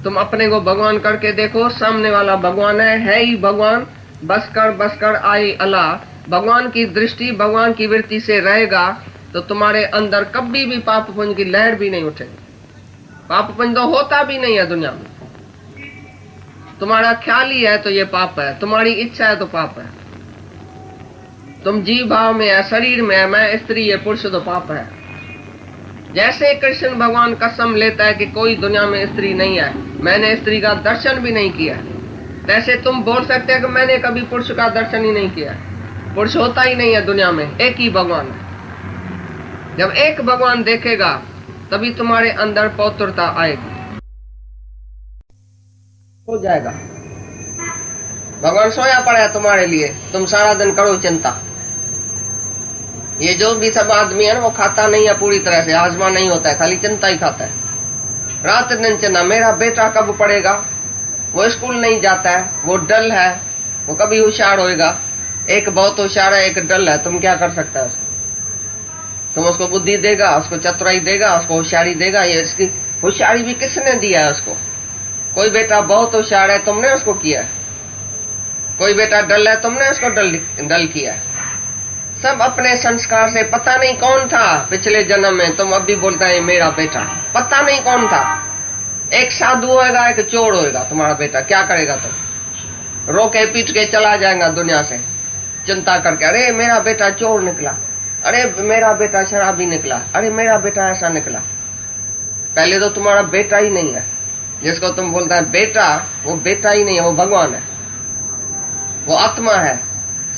तुम अपने को भगवान करके देखो, सामने वाला भगवान है ही भगवान। बस कर आई अल्लाह। भगवान की दृष्टि, भगवान की वृत्ति से रहेगा तो तुम्हारे अंदर कभी भी पाप पुण्य की लहर भी नहीं उठेगी। पाप पुण्य तो होता भी नहीं है दुनिया में। तुम्हारा ख्याल ही है तो ये पाप है, तुम्हारी इच्छा है तो पाप है। तुम जीव भाव में है, शरीर में है, मैं स्त्री है, पुरुष, तो पाप है। जैसे कृष्ण भगवान कसम लेता है कि कोई दुनिया में स्त्री नहीं है, मैंने स्त्री का दर्शन भी नहीं किया, वैसे तुम बोल सकते हैं कि मैंने कभी पुरुष का दर्शन ही नहीं किया। पुरुष होता ही नहीं है दुनिया में, एक ही भगवान है। जब एक भगवान देखेगा तभी तुम्हारे अंदर पवित्रता आएगी, हो जाएगा। भगवान सोया पड़ा है तुम्हारे लिए, तुम सारा दिन करो चिंता। ये जो भी सब आदमी है ना, वो खाता नहीं है पूरी तरह से, हाजमा नहीं होता है, खाली चिंता ही खाता है। रात दिन चिंता, मेरा बेटा कब पढ़ेगा, वो स्कूल नहीं जाता है, वो डल है, वो कभी होशियार होएगा। एक बहुत होशियार है, एक डल है, तुम क्या कर सकता है उसको? तुम उसको बुद्धि देगा, उसको चतुराई देगा, उसको होशियारी देगा। ये इसकी होशियारी भी किसने दिया है उसको? कोई बेटा बहुत होशियार है, तुमने उसको किया है। कोई बेटा डल है, तुमने उसको डल किया है। सब अपने संस्कार से, पता नहीं कौन था पिछले जन्म में, तुम अभी बोलता है मेरा बेटा, पता नहीं कौन था। एक साधु होएगा, एक चोर होएगा तुम्हारा बेटा, क्या करेगा तुम? रोके पीट के चला जाएगा दुनिया से, चिंता करके, अरे मेरा बेटा चोर निकला, अरे मेरा बेटा शराबी निकला, अरे मेरा बेटा ऐसा निकला। पहले तो तुम्हारा बेटा ही नहीं है। जिसको तुम बोलता है बेटा, वो बेटा ही नहीं है, वो भगवान है, वो आत्मा है,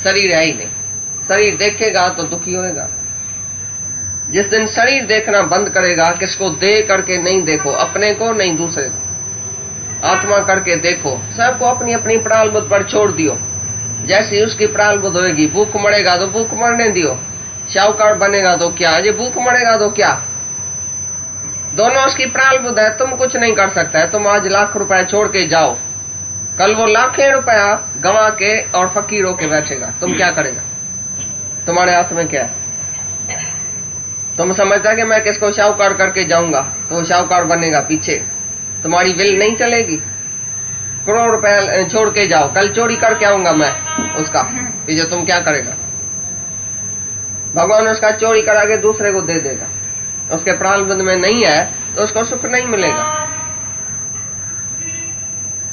शरीर है ही नहीं। शरीर देखेगा तो दुखी होएगा। जिस दिन शरीर देखना बंद करेगा, किसको दे करके नहीं देखो, अपने को नहीं दूसरे को, आत्मा करके देखो। सबको अपनी अपनी प्राण बुद्ध पर छोड़ दियो। जैसी उसकी प्राण बुद्ध होगी, भूख मरेगा तो भूख मरने दियो, शाहूकार बनेगा तो क्या, ये भूख मरेगा तो क्या, दोनों उसकी प्राण बुद्ध है। तुम कुछ नहीं कर सकता है। तुम आज लाख रुपए छोड़ के जाओ, कल वो लाखें रुपया गंवा के और फकीर होके बैठेगा, तुम क्या करेगा? तुम्हारे हाथ में क्या है? तुम समझता कि मैं किसको शाहूकार करके जाऊंगा तो वो शाहूकार बनेगा, पीछे तुम्हारी विल नहीं चलेगी। करोड़ रुपए छोड़ के जाओ, कल चोरी करके आऊंगा मैं उसका, पीछे तुम क्या करेगा? भगवान उसका चोरी करा के दूसरे को दे देगा। उसके प्रारब्ध में नहीं है तो उसको सुख नहीं मिलेगा।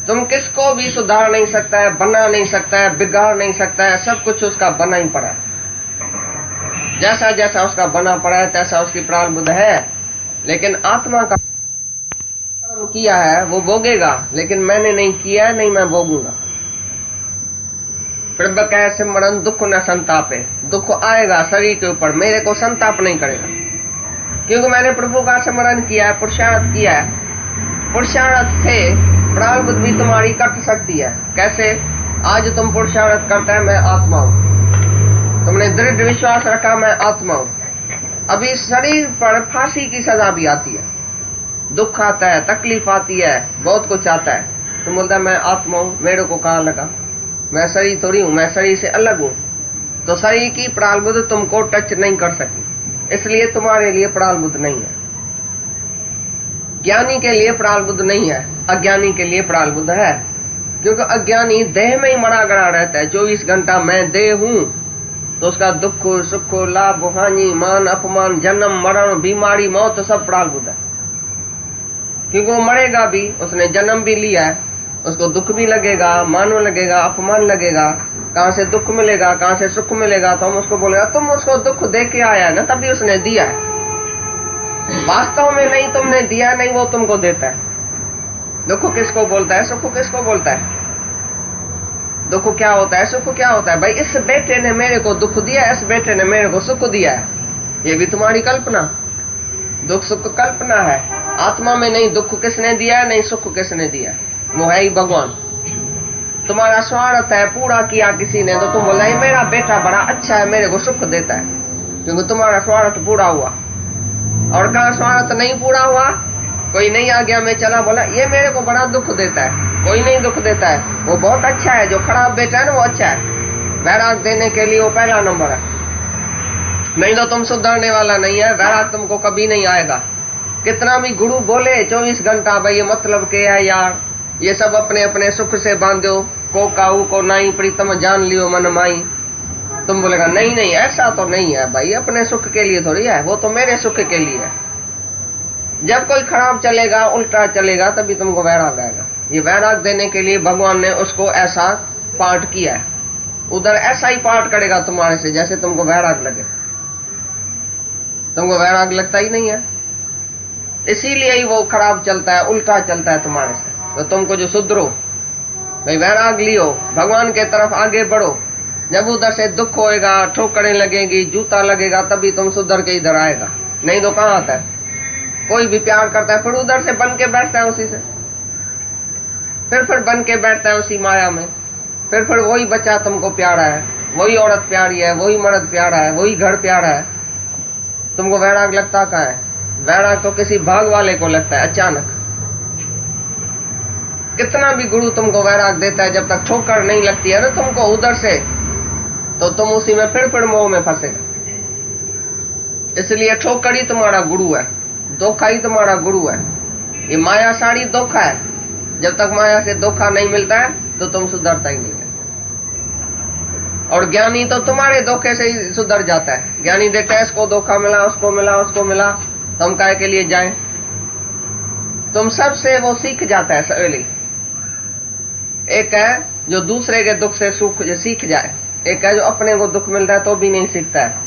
तुम किसको भी सुधार नहीं सकता है, बना नहीं सकता है, बिगाड़ नहीं सकता है, सब कुछ उसका बना ही पड़ा है। जैसा जैसा उसका बना पड़ा है तैसा उसकी प्रारब्ध है। लेकिन आत्मा का कर्म किया है वो भोगेगा, लेकिन मैंने नहीं किया है, नहीं मैं भोगूंगा। प्रभु कह सिमरन दुख न संतापे, दुख आएगा शरीर के ऊपर, मेरे को संताप नहीं करेगा, क्योंकि मैंने प्रभु का स्मरण किया है, पुरुषार्थ किया है। पुरुषार्थ से प्रारब्ध भी तुम्हारी कट सकती है। कैसे? आज तुम पुरुषार्थ करता है मैं आत्मा हूं, तुमने दृढ़ विश्वास रखा मैं आत्मा हूं, अभी शरीर पर फांसी की सजा भी आती है, दुख आता है, तकलीफ आती है, बहुत कुछ आता है। तुम बोलता है मैं आत्मा हूं, मेरे को कहाँ लगा, मैं शरीर थोड़ी हूं, मैं शरीर से अलग हूं। तो शरीर की प्रारब्ध तुमको टच नहीं कर सकी, इसलिए तुम्हारे लिए प्रारब्ध नहीं है। ज्ञानी के लिए प्रारब्ध नहीं है, अज्ञानी के लिए प्रारब्ध है। क्योंकि अज्ञानी देह में ही मरा गड़ा रहता है, 24 घंटा मैं देह हूं, तो उसका दुख सुख लाभ हानि मान अपमान जन्म मरण बीमारी मौत सब प्रारब्ध है। क्योंकि वो मरेगा भी, उसने जन्म भी लिया है, उसको दुख भी लगेगा, मान लगेगा, अपमान लगेगा, कहां से दुख मिलेगा कहां से सुख मिलेगा। तो हम उसको बोलेगा तुम उसको दुख दे के आया ना, तभी उसने दिया है। वास्तव में नहीं तुमने दिया, नहीं वो तुमको देता है। दुख किसको बोलता है, सुख किसको बोलता है? दुख क्या होता है, सुख क्या होता है? भाई इस बेटे ने मेरे को दुख दिया, इस बेटे ने मेरे को सुख दिया है, ये भी तुम्हारी कल्पना। दुख सुख कल्पना है, आत्मा में नहीं दुख किसने दिया है, नहीं सुख किसने दिया है, वो है ही भगवान। तुम्हारा स्वार्थ है, पूरा किया किसी ने, तो तुम बोला मेरा बेटा बड़ा अच्छा है, मेरे को सुख देता है, क्योंकि तुम्हारा स्वार्थ पूरा हुआ। और कहा स्वार्थ नहीं पूरा हुआ, कोई नहीं आ गया, मैं चला बोला ये मेरे को बड़ा दुख देता है, कोई नहीं दुख देता है, वो बहुत अच्छा है। जो खराब बेटा है ना वो अच्छा है, वैराग देने के लिए वो पहला नंबर है। नहीं तो तुम सुधरने वाला नहीं है, वैराग तुमको कभी नहीं आएगा। कितना भी गुरु बोले 24 घंटा भाई ये मतलब क्या है यार, ये सब अपने अपने सुख से बांधो, को काऊ को नाई प्रीतम जान लियो मन माई। तुम बोलेगा नहीं नहीं ऐसा तो नहीं है भाई, अपने सुख के लिए थोड़ी है, वो तो मेरे सुख के लिए है। जब कोई खराब चलेगा उल्टा चलेगा तभी तुमको वैराग आएगा। ये वैराग देने के लिए भगवान ने उसको ऐसा पाठ किया है, उधर ऐसा ही पाठ करेगा तुम्हारे से जैसे तुमको वैराग लगे। तुमको वैराग लगता ही नहीं है, इसीलिए ही वो खराब चलता है, उल्टा चलता है तुम्हारे से। तो तुमको जो सुधरो भाई, वैराग लियो, भगवान के तरफ आगे बढ़ो। जब उधर से दुख होएगा, ठोकरें लगेगी, जूता लगेगा, तभी तुम सुधर के इधर आएगा, नहीं तो कहाँ आता है। कोई भी प्यार करता है फिर उधर से बन के बैठता है उसी से, फिर बन के बैठता है उसी माया में, फिर वही बच्चा तुमको प्यारा है, वही औरत प्यारी है, वही मर्द प्यारा है, वही घर प्यारा है। तुमको वैराग लगता कहाँ है? वैराग तो किसी भाग वाले को लगता है अचानक। कितना भी गुरु तुमको वैराग देता है, जब तक ठोकर नहीं लगती है ना तुमको उधर से, तो तुम उसी में फिर मोह में फंसेगा। इसलिए ठोकर ही तुम्हारा गुरु है, धोखा ही तुम्हारा गुरु है। ये माया सारी धोखा है, जब तक माया से धोखा नहीं मिलता है तो तुम सुधरता ही नहीं है। और ज्ञानी तो तुम्हारे धोखे से ही सुधर जाता है। ज्ञानी देखता है इसको धोखा मिला, उसको मिला, उसको मिला, तुम काहे के लिए जाए। तुम सबसे वो सीख जाता है सवेली। एक है जो दूसरे के दुख से सुख सीख जाए, एक है जो अपने को दुख मिलता है तो भी नहीं सीखता है।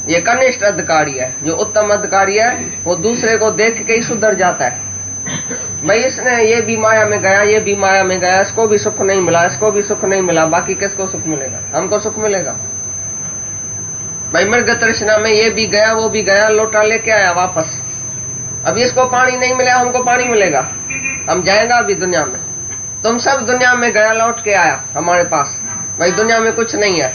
ये कनिष्ठ अधिकारी है। जो उत्तम अधिकारी है वो दूसरे को देख के ही सुधर जाता है। भाई इसने ये भी माया में गया, ये भी माया में गया, इसको भी सुख नहीं मिला, इसको भी सुख नहीं मिला, बाकी किसको सुख मिलेगा? हमको सुख मिलेगा। भाई मृग तृष्णा में ये भी गया, वो भी गया, लोटा लेके आया वापस। अब इसको पानी नहीं मिला, हमको पानी मिलेगा, हम जाएगा अभी दुनिया में। तुम सब दुनिया में गया, लौट के आया हमारे पास। भाई दुनिया में कुछ नहीं है।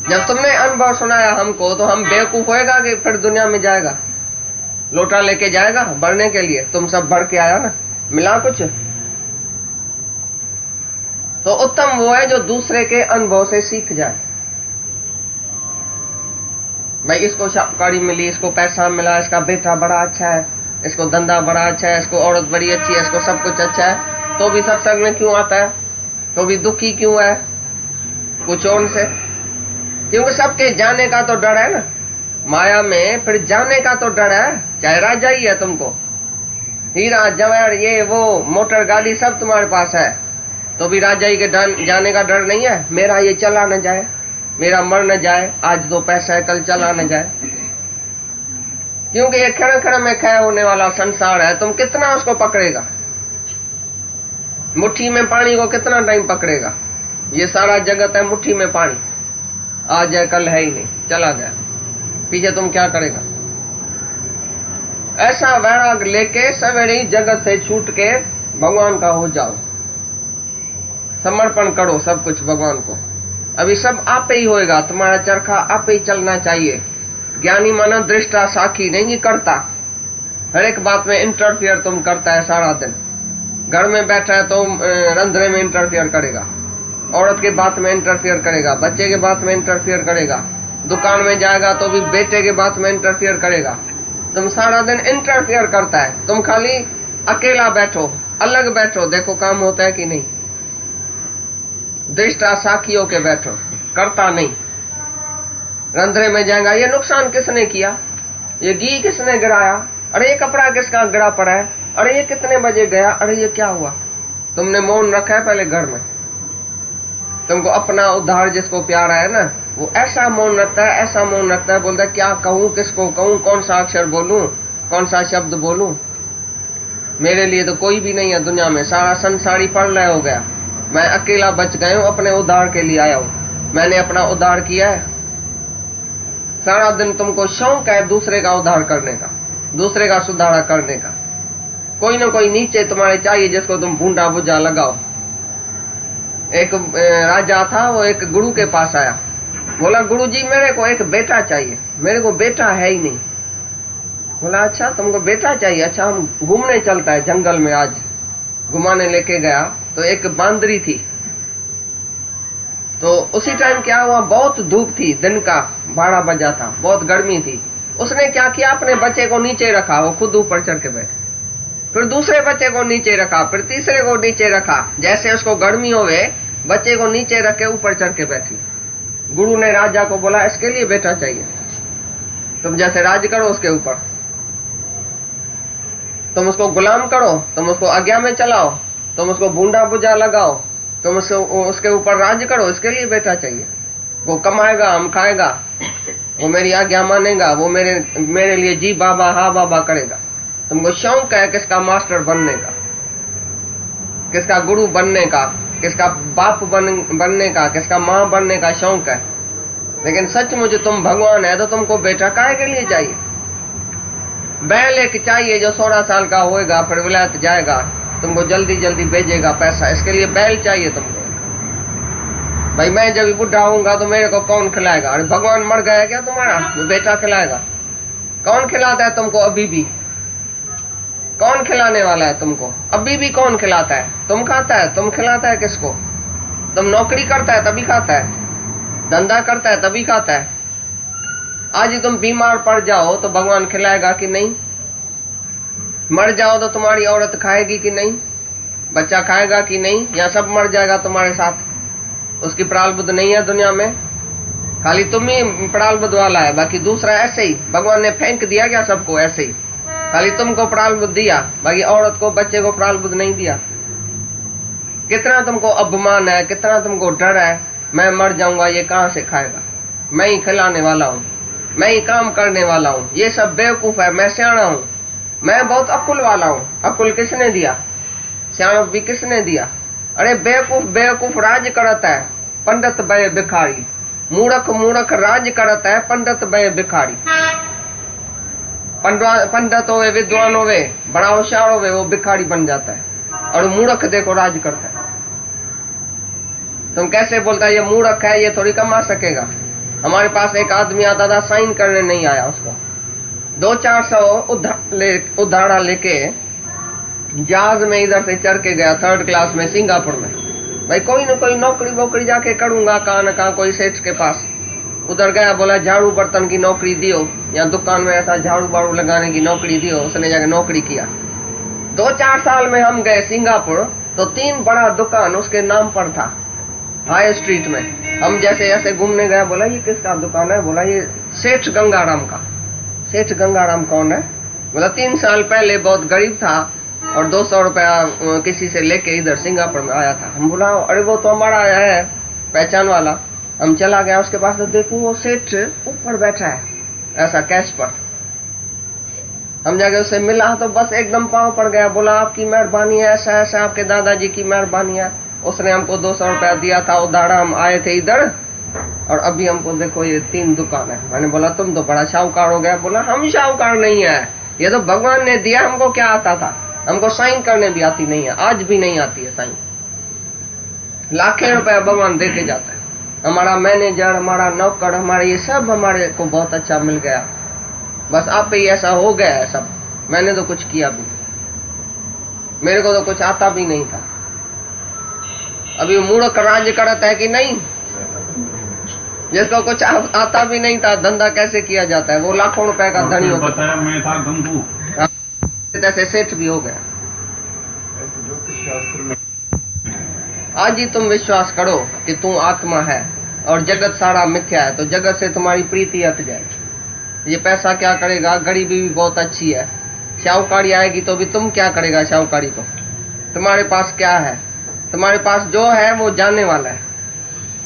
जब तुमने अनुभव सुनाया हमको, तो हम बेवकूफ होएगा कि फिर दुनिया में जाएगा, लोटा लेके जाएगा भरने के लिए। तुम सब भर के आया ना, मिला कुछ? तो उत्तम वो है जो दूसरे के अनुभव से सीख जाए। भाई इसको शाकाहारी मिली, इसको पैसा मिला, इसका बेटा बड़ा अच्छा है, इसको धंधा बड़ा अच्छा है, इसको औरत बड़ी अच्छी है, इसको सब कुछ अच्छा है, तो भी सत्संग में क्यों आता है? तो भी दुखी क्यों है? कुछ और से, क्योंकि सबके जाने का तो डर है ना माया में, फिर जाने का तो डर है। चाहे राजा ही है, तुमको हीरा जवाहर ये वो मोटर गाड़ी सब तुम्हारे पास है, तो भी राजा ही के जाने का डर नहीं है। मेरा ये चला न जाए, मेरा मर न जाए, आज तो पैसा है कल चला न जाए। क्योंकि ये क्षण क्षण में क्षय होने वाला संसार है। तुम कितना उसको पकड़ेगा? मुट्ठी में पानी को कितना टाइम पकड़ेगा? ये सारा जगत है मुट्ठी में पानी, आज है कल है ही नहीं, चला गया, पीछे तुम क्या करेगा? ऐसा वैराग लेके सवेरे जगत से छूट के भगवान का हो जाओ, समर्पण करो सब कुछ भगवान को। अभी सब आप ही होएगा, तुम्हारा चरखा आप ही चलना चाहिए। ज्ञानी माना दृष्टा साखी नहीं करता, हर एक बात में इंटरफियर तुम करता है सारा दिन। घर में बैठा है तो रंध्रे में इंटरफियर करेगा, औरत के बात में इंटरफियर करेगा, बच्चे के बात में इंटरफियर करेगा, दुकान में जाएगा तो भी बेटे के बात में इंटरफियर करेगा, तुम सारा दिन इंटरफेयर करता है, तुम खाली अकेला बैठो, अलग बैठो, देखो काम होता है कि नहीं। दृष्टा साखियों के बैठो, करता नहीं। रंध्रे में जाएगा, ये नुकसान किसने किया, ये घी किसने गिराया, अरे ये कपड़ा किसका गिरा पड़ा है, अरे ये कितने बजे गया, अरे ये क्या हुआ। तुमने मौन रखा है पहले घर में। तुमको अपना उद्धार जिसको प्यारा है ना, वो ऐसा मौन रखता है, ऐसा मौन रखता है, बोलता है क्या कहूं, किसको कहूं, कौन सा अक्षर बोलूं, कौन सा शब्द बोलूं। मेरे लिए तो कोई भी नहीं है दुनिया में, सारा संसारी प्रलय हो गया, मैं अकेला बच गया हूं, अपने उद्धार के लिए आया हूं, मैंने अपना उद्धार किया है। सारा दिन तुमको शौक है दूसरे का उद्धार करने का, दूसरे का सुधारा करने का। कोई ना कोई नीचे तुम्हारे चाहिए जिसको तुम बूंदा बुझा लगाओ। एक राजा था, वो एक गुरु के पास आया, बोला गुरु जी मेरे को एक बेटा चाहिए, मेरे को बेटा है ही नहीं। बोला अच्छा तुमको बेटा चाहिए, अच्छा हम घूमने चलता है जंगल में। आज घुमाने लेके गया तो एक बांदरी थी। तो उसी टाइम क्या हुआ, बहुत धूप थी, दिन का 12 बजा था, बहुत गर्मी थी। उसने क्या किया, अपने बच्चे को नीचे रखा, वो खुद ऊपर चढ़ के बैठे, फिर दूसरे बच्चे को नीचे रखा, फिर तीसरे को नीचे रखा, जैसे उसको गर्मी होवे बच्चे को नीचे रख के ऊपर चढ़ के बैठी। गुरु ने राजा को बोला इसके लिए बेटा चाहिए, तुम जैसे राज करो उसके ऊपर, तुम उसको गुलाम करो, तुम उसको आज्ञा में चलाओ, तुम उसको बूंदा बुझा लगाओ, तुम उसके ऊपर राज करो, इसके लिए बेटा चाहिए। वो कमाएगा, हम खाएगा, वो मेरी आज्ञा मानेगा, वो मेरे लिए जी बाबा हा बाबा करेगा। तुमको शौक है किसका मास्टर बनने का, किसका गुरु बनने का, किसका बाप बनने का, किसका माँ बनने का शौक है। लेकिन सचमुच तुम भगवान है तो तुमको बेटा काहे के लिए चाहिए। बैल एक चाहिए जो 16 साल का होएगा, फिर विलायत जाएगा, तुमको जल्दी जल्दी भेजेगा पैसा, इसके लिए बैल चाहिए तुमको। भाई मैं जब बुढ़ा होऊंगा तो मेरे को कौन खिलाएगा। अरे भगवान मर गया क्या तुम्हारा, जो बेटा खिलाएगा। कौन खिलाता है तुमको अभी भी, कौन खिलाने वाला है तुमको अभी भी, कौन खिलाता है। तुम खाता है, तुम खिलाता है किसको। तुम नौकरी करता है तभी खाता है, धंधा करता है तभी खाता है। आज तुम बीमार पड़ जाओ तो भगवान खिलाएगा कि नहीं। मर जाओ तो तुम्हारी औरत खाएगी कि नहीं, बच्चा खाएगा कि नहीं, या सब मर जाएगा तुम्हारे साथ। उसकी प्रारब्ध नहीं है दुनिया में, खाली तुम ही प्रारब्ध वाला है, बाकी दूसरा ऐसे ही भगवान ने फेंक दिया क्या सबको ऐसे ही। खाली तुमको प्रारब्ध दिया, बाकी औरत को बच्चे को प्रारब्ध नहीं दिया। कितना तुमको अभिमान है, कितना तुमको डर है, मैं मर जाऊंगा ये कहां से खाएगा, मैं ही खिलाने वाला हूँ, मैं ही काम करने वाला हूँ। ये सब बेवकूफ है, मैं सियाणा हूँ, मैं बहुत अकुल वाला हूँ। अकुल किसने दिया, सियाणप भी किसने दिया। अरे बेवकूफ बेवकूफ राज करता है, पंडित बय भिखारी। मूर्ख मूर्ख राज करता है, पंडित बय भिखारी। पंडित होवे, विद्वान होवे, बड़ा होशियार होवे, वो भिखारी बन जाता है। और मूर्ख देखो राज करता है। तुम कैसे बोलता है ये मूर्ख है, ये थोड़ी कमा सकेगा। हमारे पास एक आदमी आता था, साइन करने नहीं आया उसको, 200-400 उधारा लेके जहाज में इधर से चढ़ के गया 3rd क्लास में सिंगापुर में। भाई कोई ना कोई नौकरी वोकरी जाके करूंगा कहाँ न कहाँ कोई सेठ के पास। उधर गया, बोला झाड़ू बर्तन की नौकरी दियो, या दुकान में ऐसा झाड़ू बाड़ू लगाने की नौकरी दियो। उसने जाके नौकरी किया। 2-4 साल में हम गए सिंगापुर तो 3 बड़ा दुकान उसके नाम पर था हाई स्ट्रीट में। हम जैसे ऐसे घूमने गए, बोला ये किसका दुकान है, बोला ये सेठ गंगाराम का। सेठ गंगाराम कौन है, बोला 3 साल पहले बहुत गरीब था और 200 रुपया किसी से लेके इधर सिंगापुर में आया था। हम बोला अरे वो तो हमारा है पहचान वाला। हम चला गया उसके पास तो देखो वो सेठ ऊपर बैठा है ऐसा कैश पर। हम जाके उससे मिला तो बस एकदम पाँव पड़ गया। बोला आपकी मेहरबानी है, ऐसा ऐसा आपके दादाजी की मेहरबानी है, उसने हमको 200 रुपया दिया था उधारा, हम आए थे इधर और अभी हमको देखो ये 3 दुकान है। मैंने बोला तुम तो बड़ा शाहूकार हो गया। बोला हम शाहूकार नहीं है, ये तो भगवान ने दिया, हमको क्या आता था, हमको साइन करने भी आती नहीं है, आज भी नहीं आती है साइन। लाखें रुपया भगवान दे के जाता है। हमारा मैनेजर, हमारा नौकर, हमारे ये सब हमारे को बहुत अच्छा मिल गया, बस आप पे ही ऐसा हो गया है सब। मैंने तो कुछ किया भी, मेरे को तो कुछ आता भी नहीं था। अभी मूर्ख राज्य करता है कि नहीं, जिसको कुछ आता भी नहीं था, धंधा कैसे किया जाता है, वो लाखों रुपए का धनी होता बताया मैं था गंगू, जैसे सेठ भी हो गया। आज ही तुम विश्वास करो कि तू आत्मा है और जगत सारा मिथ्या है, तो जगत से तुम्हारी प्रीति हट जाएगी। ये पैसा क्या करेगा, गरीबी भी बहुत अच्छी है। शाहूकारी आएगी तो भी तुम क्या करेगा शाहूकारी को? तुम्हारे पास क्या है? तुम्हारे पास जो है वो जाने वाला है।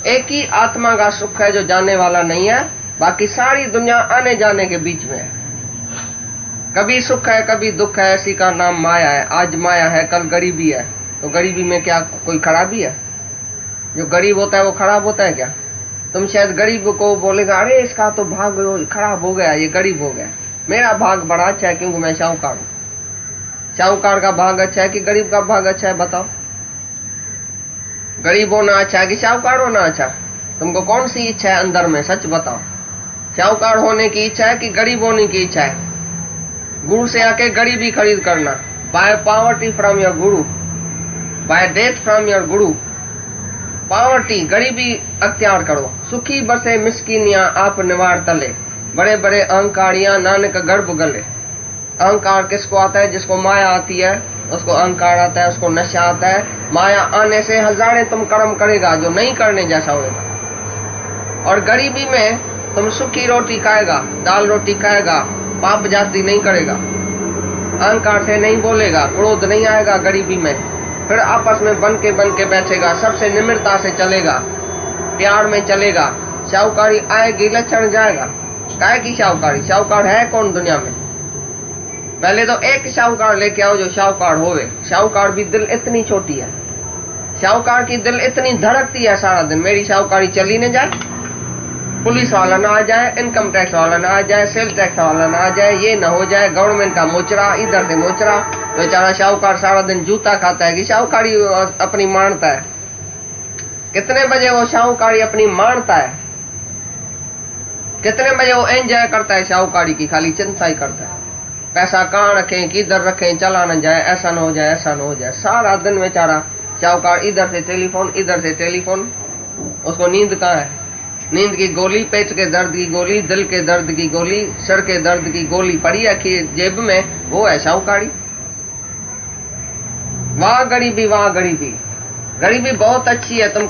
एक ही आत्मा का सुख है जो जाने वाला नहीं है, बाकी सारी दुनिया आने जाने के बीच में है। कभी सुख है कभी दुख है, इसी का नाम माया है। आज माया है, कल गरीबी है, तो गरीबी में क्या कोई खराबी है? जो गरीब होता है वो खराब होता है क्या? तुम शायद गरीब को बोलेगा अरे इसका तो भाग खराब हो गया, ये गरीब हो गया। मेरा भाग बड़ा अच्छा है क्योंकि मैं शाहूकार हूं। शाहूकार का भाग अच्छा है कि गरीब का भाग अच्छा है? बताओ। गरीब होना अच्छा है कि शाहूकार होना अच्छा? तुमको कौन सी इच्छा है अंदर में, सच बताओ। शाहूकार होने की इच्छा है कि गरीब होने की इच्छा है? गुरु से आके गरीबी खरीद करना, bye poverty from your Guru, bye death from your Guru. Poverty गरीबी अख्तियार करो, सुखी बसे मिस्किनियां आप निवार तले, बड़े बड़े अहंकारियां नानक गर्भ गले। अहंकार किसको आता है? जिसको माया आती है उसको अहंकार आता है, उसको नशा आता है। माया आने से हजारे तुम कर्म करेगा जो नहीं करने जैसा होगा। और गरीबी में तुम सूखी रोटी खाएगा, दाल रोटी खाएगा, पाप जाति नहीं करेगा, अहंकार से नहीं बोलेगा, क्रोध नहीं आएगा गरीबी में। फिर आपस में बन के बैठेगा, सबसे निम्रता से चलेगा, प्यार में चलेगा। शाहूकारी आएगी, लक्षण जाएगा। काहे की शाहूकारी? शाहूकार है कौन दुनिया में? पहले तो एक शाहूकार लेके आओ जो शाहूकार होवे। शाहूकार भी दिल इतनी छोटी है, शाहूकार की दिल इतनी धड़कती है सारा दिन, मेरी शाहूकारी चली न जाए, पुलिस वाला ना आ जाए, इनकम टैक्स वाला ना आ जाए, सेल टैक्स वाला ना आ जाए, ये ना हो जाए, गवर्नमेंट का मोचरा, इधर से मोचरा। बेचारा शाहूकार सारा दिन जूता खाता है कि शाहूकारी अपनी मानता है। कितने बजे वो शाहूकारी अपनी मानता है? कितने बजे वो एंजॉय करता है शाहूकारी की? खाली चिंता ही करता है, पैसा कहाँ रखें, किधर रखें, चला न जाए, ऐसा न हो जाए, ऐसा न हो जाए। सारा दिन बेचारा शाहूकार इधर से टेलीफोन, इधर से टेलीफोन। उसको नींद कहाँ है? नींद की गोली, पेट के दर्द की गोली, दिल के दर्द की गोली, सर के दर्द की गोली पड़ी है कि जेब में, वो है शाहूकारी। वाह गरीबी, वाह गरीबी। गरीबी बहुत अच्छी है, तुम